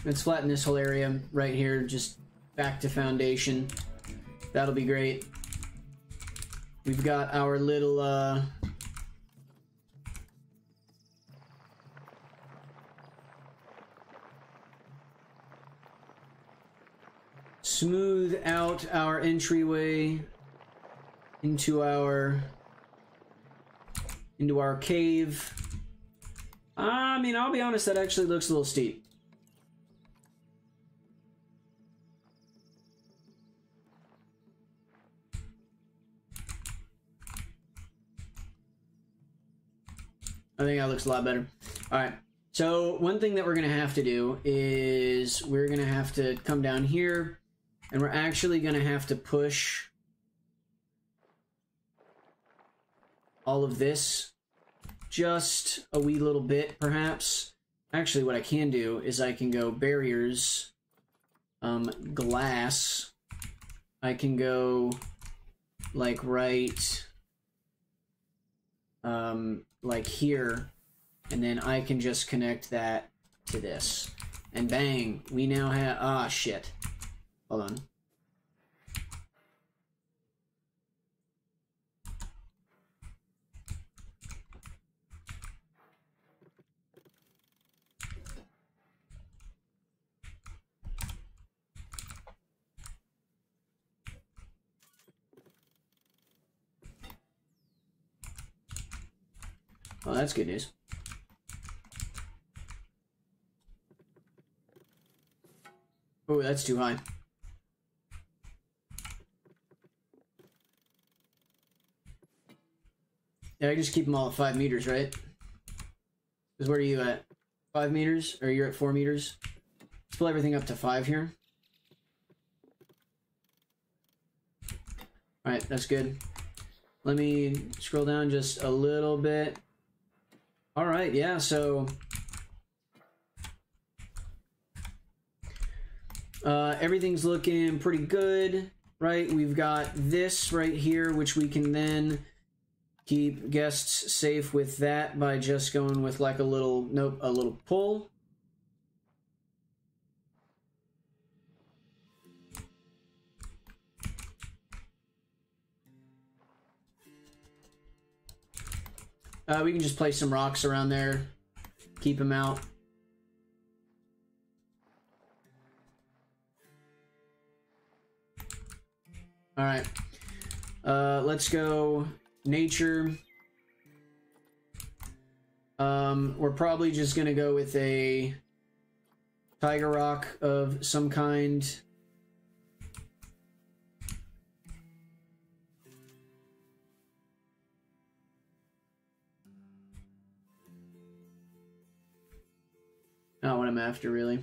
Let's flatten this whole area right here, just back to foundation. That'll be great. We've got our little smooth out our entryway into our cave. I mean, I'll be honest, that actually looks a little steep. I think that looks a lot better. Alright, so one thing that we're going to have to do is we're going to have to come down here, and we're actually going to have to push all of this just a wee little bit, perhaps. Actually, what I can do is I can go barriers, glass. I can go like right... like here, and then I can just connect that to this, and bang, we now have, shit, hold on. Oh, that's good news. Oh, that's too high. Yeah, I just keep them all at 5 meters, right? Because where are you at? 5 meters? Or you're at 4 meters? Let's pull everything up to 5 here. Alright, that's good. Let me scroll down just a little bit. Alright, yeah, so everything's looking pretty good, right? We've got this right here, which we can then keep guests safe with that by just going with like a little, nope, a little pull. We can just place some rocks around there, keep them out. All right, let's go nature. We're probably just gonna go with a tiger rock of some kind. Not what I'm after, really.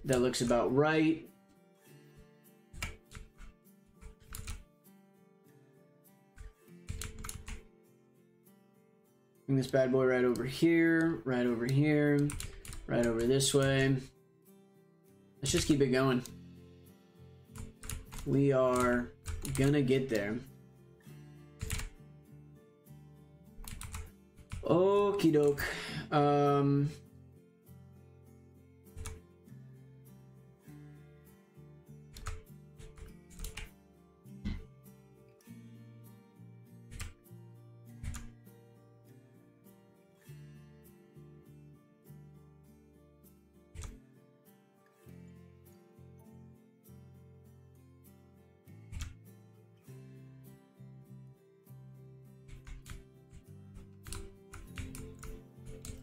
That looks about right. Bring this bad boy right over here, right over here, right over this way. Let's just keep it going. We are gonna get there. Okie doke.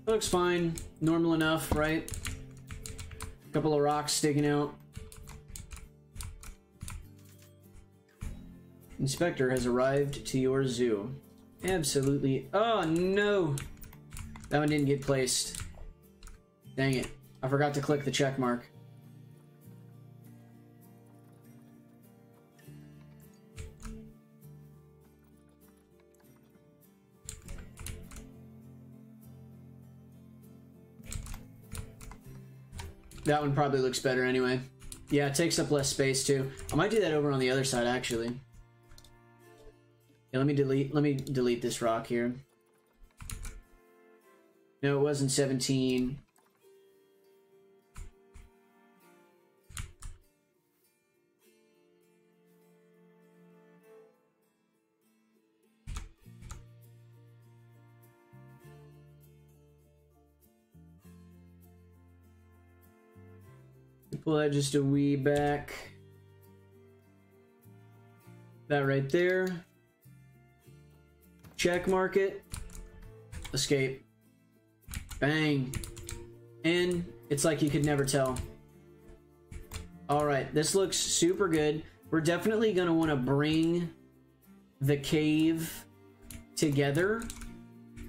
Looks fine, normal enough, right? A couple of rocks sticking out. Inspector has arrived to your zoo. Absolutely. Oh, no! That one didn't get placed. Dang it. I forgot to click the check mark. That one probably looks better anyway. Yeah, it takes up less space too. I might do that over on the other side actually. Yeah, let me delete this rock here. No, it wasn't 17. Pull that just a wee back. That right there. Check mark it. Escape. Bang. And it's like you could never tell. Alright, this looks super good. We're definitely going to want to bring the cave together.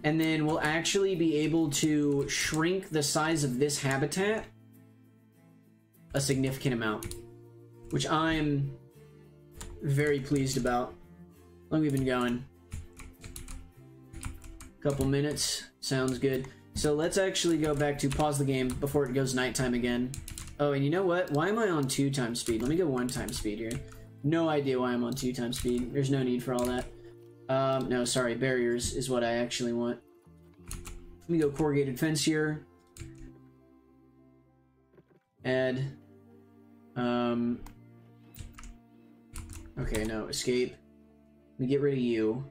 And then we'll actually be able to shrink the size of this habitat a significant amount, which I'm very pleased about. How long have we been going? Couple minutes. Sounds good. So let's actually go back to pause the game before it goes nighttime again. Oh, and you know what? Why am I on 2 times speed? Let me go 1 times speed here. No idea why I'm on 2 times speed. There's no need for all that. No, sorry. Barriers is what I actually want. Let me go corrugated fence here. Add. Okay, no, escape. Let me get rid of you.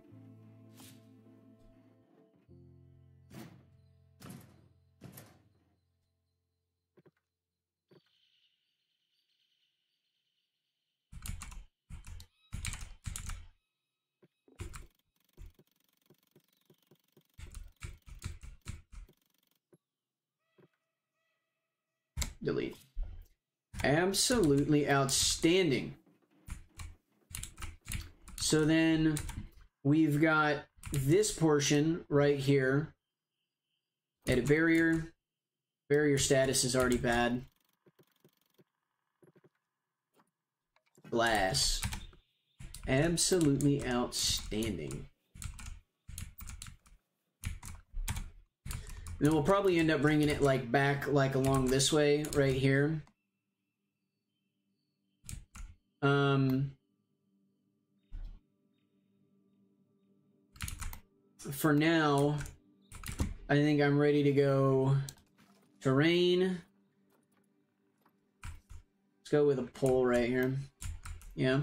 Delete. Absolutely outstanding. So then we've got this portion right here. Edit barrier. Barrier status is already bad. Glass. Absolutely outstanding. And then we'll probably end up bringing it like back like along this way right here. For now, I think I'm ready to go terrain. Let's go with a pole right here. Yeah.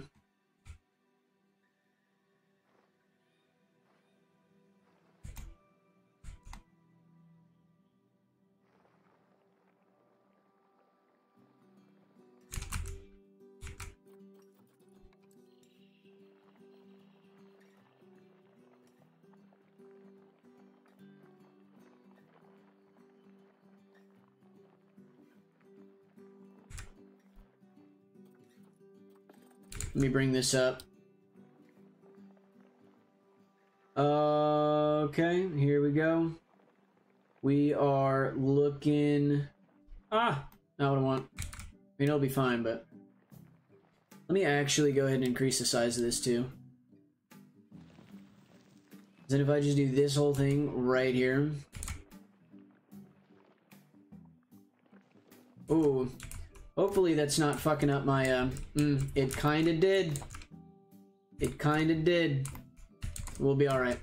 Let me bring this up. Okay, here we go. We are looking... Ah! Not what I want. I mean, it'll be fine, but... Let me actually go ahead and increase the size of this, too. Then if I just do this whole thing right here... Ooh. Hopefully that's not fucking up my, it kinda did. It kinda did. We'll be alright.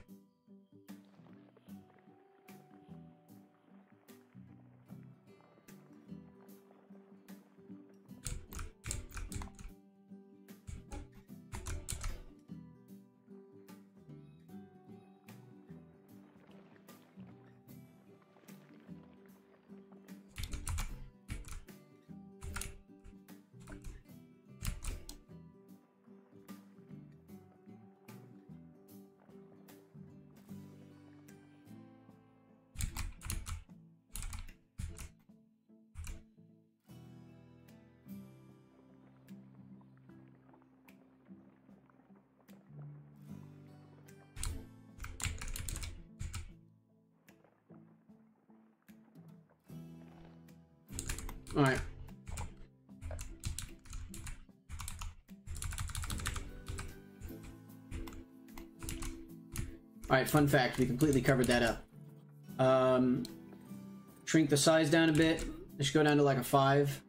Alright. Alright, fun fact, we completely covered that up. Shrink the size down a bit. Let's go down to like a 5.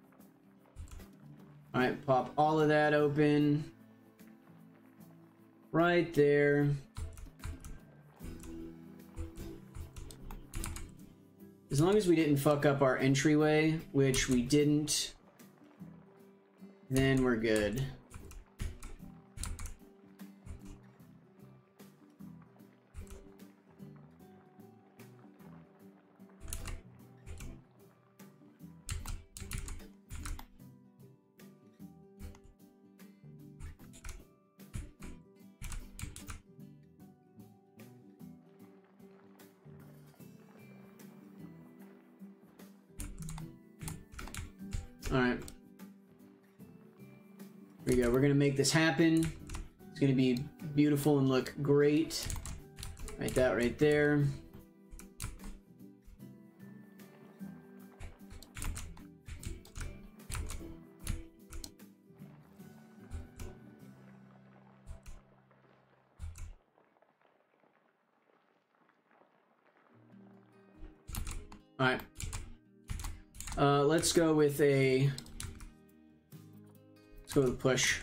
Alright, pop all of that open. Right there. As long as we didn't fuck up our entryway, which we didn't, then we're good. Alright. Here we go. We're going to make this happen. It's going to be beautiful and look great. Right, that right there. Alright. Let's go with a... Let's go with a push.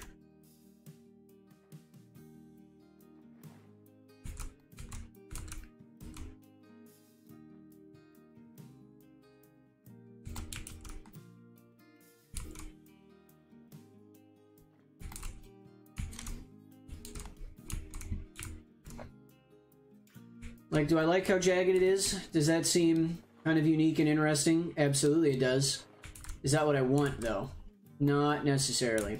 Like, do I like how jagged it is? Does that seem kind of unique and interesting? Absolutely it does. Is that what I want, though? Not necessarily.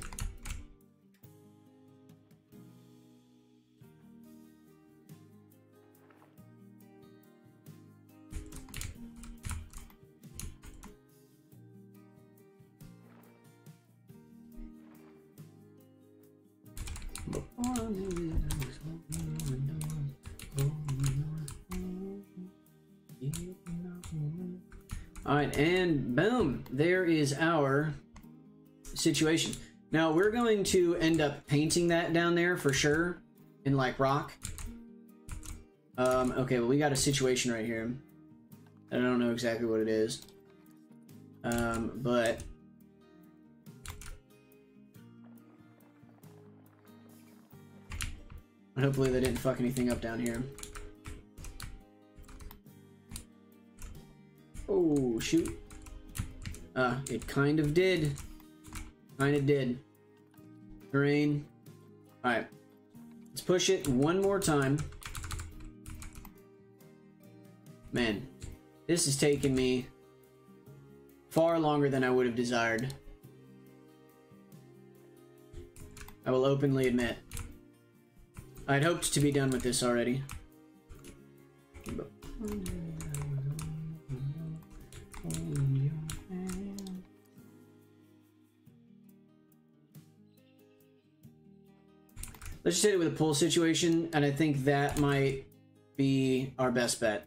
Alright, and boom! There is our situation. Now, we're going to end up painting that down there for sure, in like rock. Okay, well we got a situation right here. I don't know exactly what it is. But... hopefully they didn't fuck anything up down here. Oh, shoot. It kind of did. Kind of did. Terrain. Alright. Let's push it one more time. Man, this is taking me far longer than I would have desired. I will openly admit. I'd hoped to be done with this already. Let's just hit it with a pull situation, and I think that might be our best bet.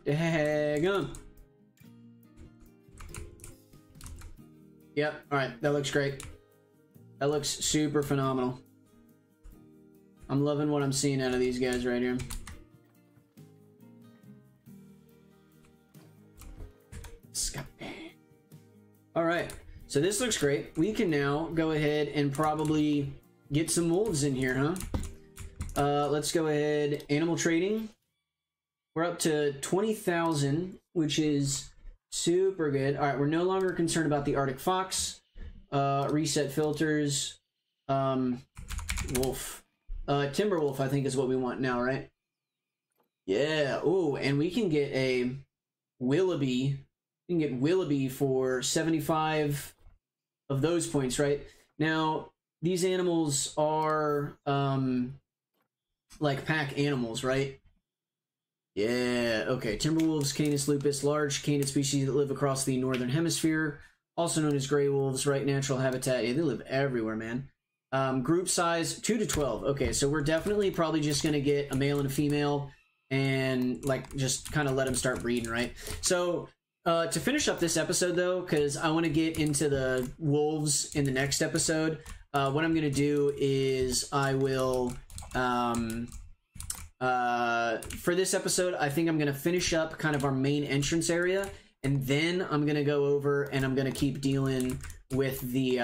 Daggum. Yep, alright, that looks great. That looks super phenomenal. I'm loving what I'm seeing out of these guys right here. Alright, so this looks great. We can now go ahead and probably get some wolves in here, huh? Let's go ahead, animal trading. We're up to 20,000, which is super good. Alright, we're no longer concerned about the Arctic fox. Reset filters. Wolf. Timber wolf, I think, is what we want now, right? Yeah. Oh, and we can get a Willoughby. We can get Willoughby for 75 of those points, right? Now, these animals are, like pack animals, right? Yeah, okay. Timberwolves, Canis lupus, large canid species that live across the northern hemisphere, also known as gray wolves, right? Natural habitat. Yeah, they live everywhere, man. Group size 2 to 12. Okay, so we're definitely probably just gonna get a male and a female and like just kind of let them start breeding, right? So to finish up this episode though, because I want to get into the wolves in the next episode, what I'm gonna do is I will for this episode, I think I'm gonna finish up kind of our main entrance area, and then I'm gonna go over and I'm gonna keep dealing with the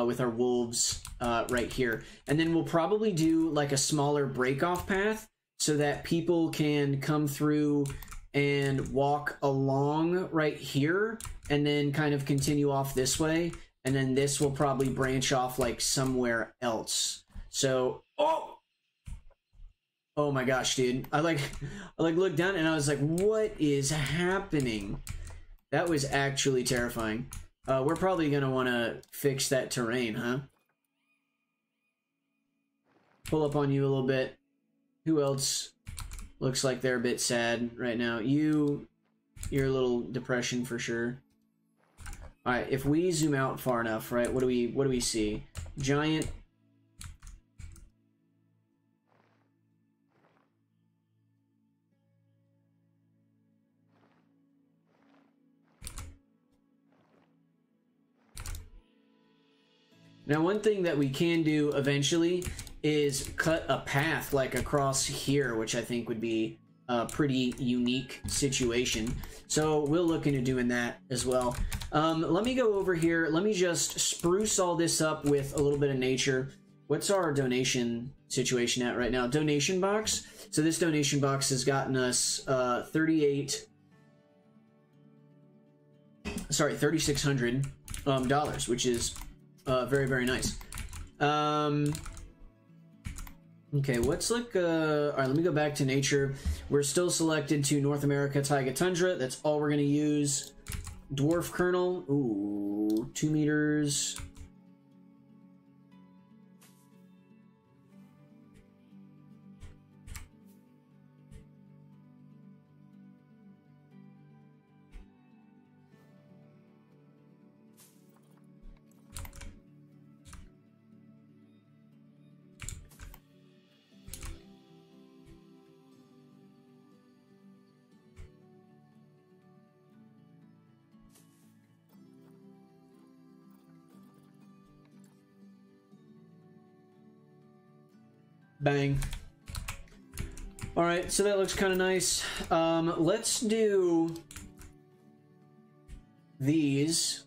with our wolves right here, and then we'll probably do like a smaller break-off path so that people can come through and walk along right here and then kind of continue off this way, and then this will probably branch off like somewhere else. So oh my gosh, dude, I looked down and I was like, what is happening? That was actually terrifying. We're probably gonna want to fix that terrain, huh? Pull up on you a little bit. Who else looks like they're a bit sad right now? You're a little depression for sure. All right, if we zoom out far enough, right? What do we see? Giant. Now, one thing that we can do eventually is cut a path like across here, which I think would be a pretty unique situation. So we'll look into doing that as well. Let me go over here. Let me just spruce all this up with a little bit of nature. What's our donation situation at right now? Donation box. So this donation box has gotten us $3,600, which is very, very nice. Okay, let's look. All right, let me go back to nature. We're still selected to North America Taiga Tundra. That's all we're going to use. Dwarf kernel. Ooh, 2 meters. Bang. All right, so that looks kind of nice. Let's do these.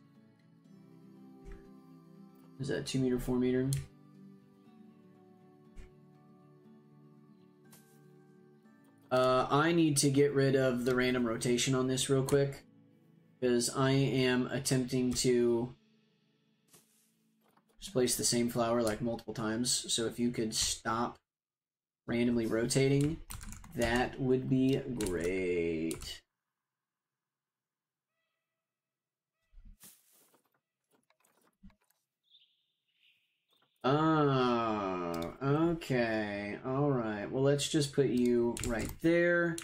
Is that 2 meter, 4 meter? I need to get rid of the random rotation on this real quick, because I am attempting to just place the same flower like multiple times. So if you could stop randomly rotating, that would be great. Oh, okay. All right. Well, let's just put you right there.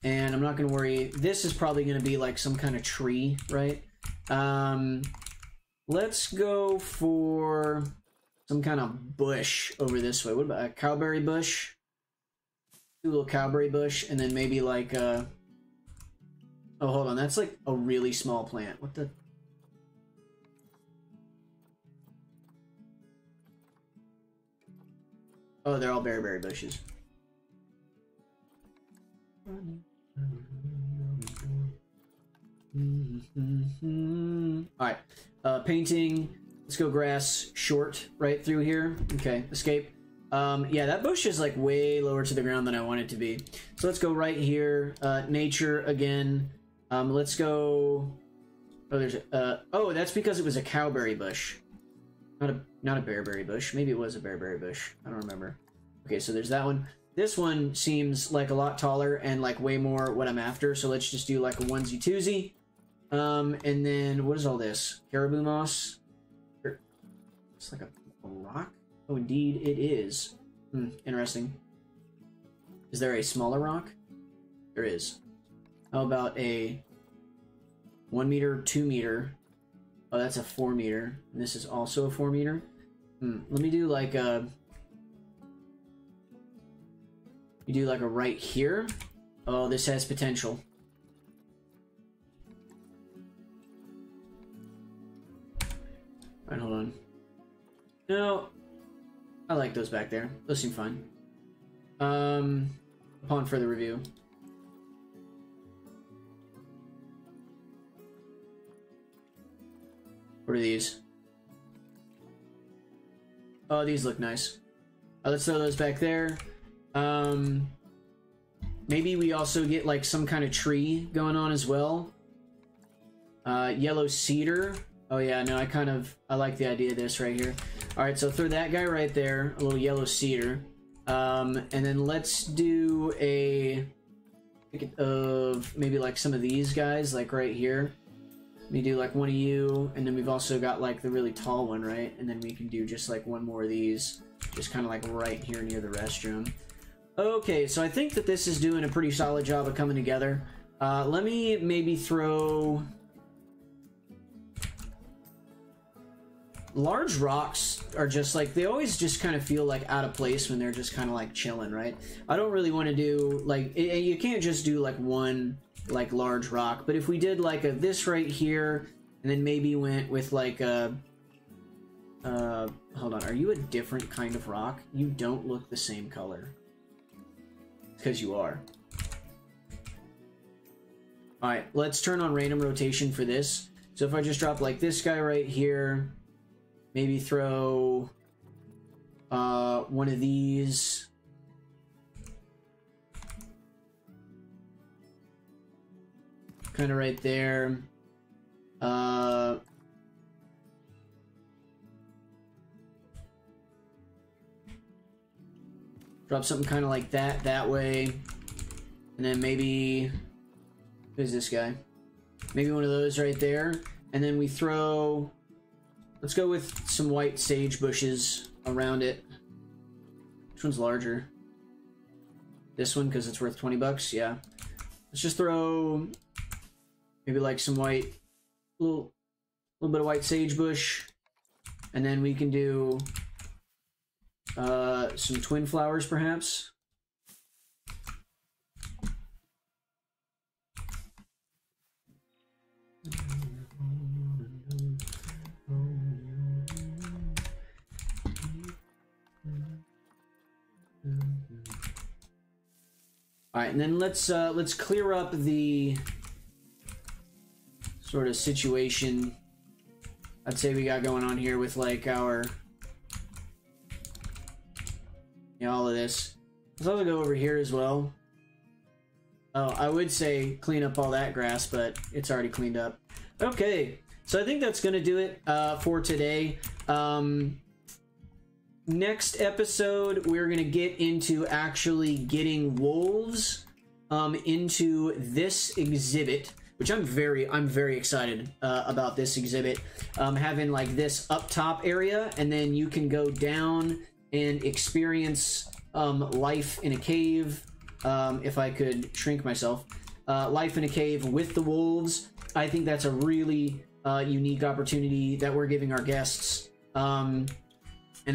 And I'm not going to worry. This is probably going to be like some kind of tree, right? Let's go for some kind of bush over this way. What about a cowberry bush? Do a little cowberry bush, and then maybe like a... Oh, hold on. That's like a really small plant. What the... Oh, they're all berry bushes. Alright. Painting. Let's go grass short right through here. Okay, escape. Yeah, that bush is like way lower to the ground than I want it to be. So let's go right here. Nature again. Let's go... Oh, there's a... oh, that's because it was a cowberry bush. Not a bearberry bush. Maybe it was a bearberry bush. I don't remember. Okay, so there's that one. This one seems like a lot taller and like way more what I'm after. So let's just do like a onesie twosie. And then what is all this? Caribou moss. It's like a rock. Oh, indeed it is. Interesting. Is there a smaller rock? There is. How about a 1 meter, 2 meter? Oh, that's a 4 meter. And this is also a 4 meter. Let me do like a... You do like a right here. Oh, this has potential. Alright, hold on. No. I like those back there. Those seem fine. Upon further review. What are these? Oh, these look nice. Let's throw those back there. Maybe we also get like some kind of tree going on as well. Yellow cedar. Oh yeah, no, I like the idea of this right here. Alright, so throw that guy right there, a little yellow cedar. And then let's do a of maybe like some of these guys, like right here. Let me do like one of you, and then we've also got like the really tall one, right? And then we can do just like one more of these, just kind of like right here near the restroom. Okay, so I think that this is doing a pretty solid job of coming together. Let me maybe throw... Large rocks are just like, they always just kind of feel like out of place when they're just kind of like chilling, right? I don't really want to do like, you can't just do like one like large rock, but if we did like a this right here, and then maybe went with like a, hold on, are you a different kind of rock? You don't look the same color. Because you are. Alright, let's turn on random rotation for this. So if I just drop like this guy right here, maybe throw one of these. Kind of right there. Drop something kind of like that way. And then maybe... Who's this guy? Maybe one of those right there. And then we throw... Let's go with some white sage bushes around it. Which one's larger? This one, because it's worth 20 bucks? Yeah. Let's just throw... Maybe like some white... Little bit of white sage bush. And then we can do... some twin flowers, perhaps. All right, and then let's clear up the sort of situation I'd say we got going on here with like our... Yeah, all of this. Let's also go over here as well. Oh, I would say clean up all that grass, but it's already cleaned up. Okay, so I think that's going to do it for today. Next episode, we're going to get into actually getting wolves into this exhibit, which I'm very excited about this exhibit. Having like this up top area, and then you can go down and experience life in a cave. If I could shrink myself, life in a cave with the wolves. I think that's a really unique opportunity that we're giving our guests, and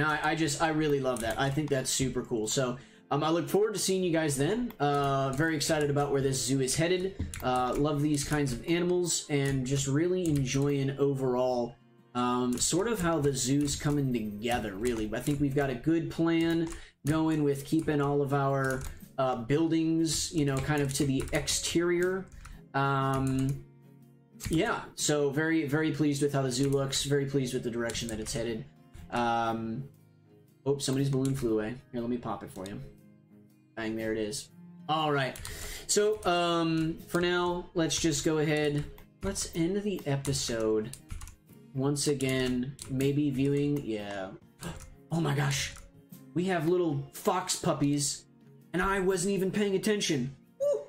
I really love that. I think that's super cool. So I look forward to seeing you guys then. Very excited about where this zoo is headed. Love these kinds of animals, and just really enjoying overall sort of how the zoo's coming together, really. I think we've got a good plan going with keeping all of our buildings, you know, kind of to the exterior. Yeah, so very pleased with how the zoo looks, very pleased with the direction that it's headed. Oh, somebody's balloon flew away. Here, let me pop it for you. Bang, there it is. All right, so for now, let's just go ahead. Let's end the episode once again, maybe viewing, yeah. Oh my gosh, we have little fox puppies, and I wasn't even paying attention. Woo!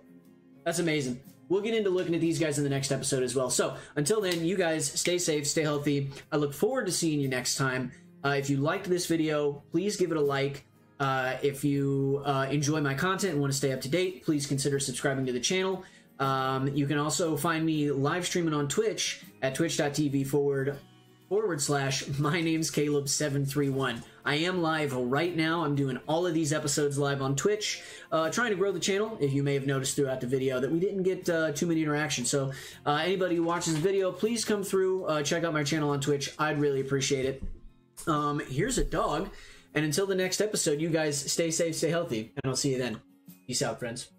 That's amazing. We'll get into looking at these guys in the next episode as well. So until then, you guys stay safe, stay healthy. I look forward to seeing you next time. If you liked this video, please give it a like. If you enjoy my content and want to stay up to date, please consider subscribing to the channel. You can also find me live streaming on Twitch at twitch.tv/. my name's Caleb731. I am live right now. I'm doing all of these episodes live on Twitch, trying to grow the channel. If you may have noticed throughout the video that we didn't get too many interactions. So anybody who watches the video, please come through, check out my channel on Twitch. I'd really appreciate it. Here's a dog. And until the next episode, you guys stay safe, stay healthy, and I'll see you then. Peace out, friends.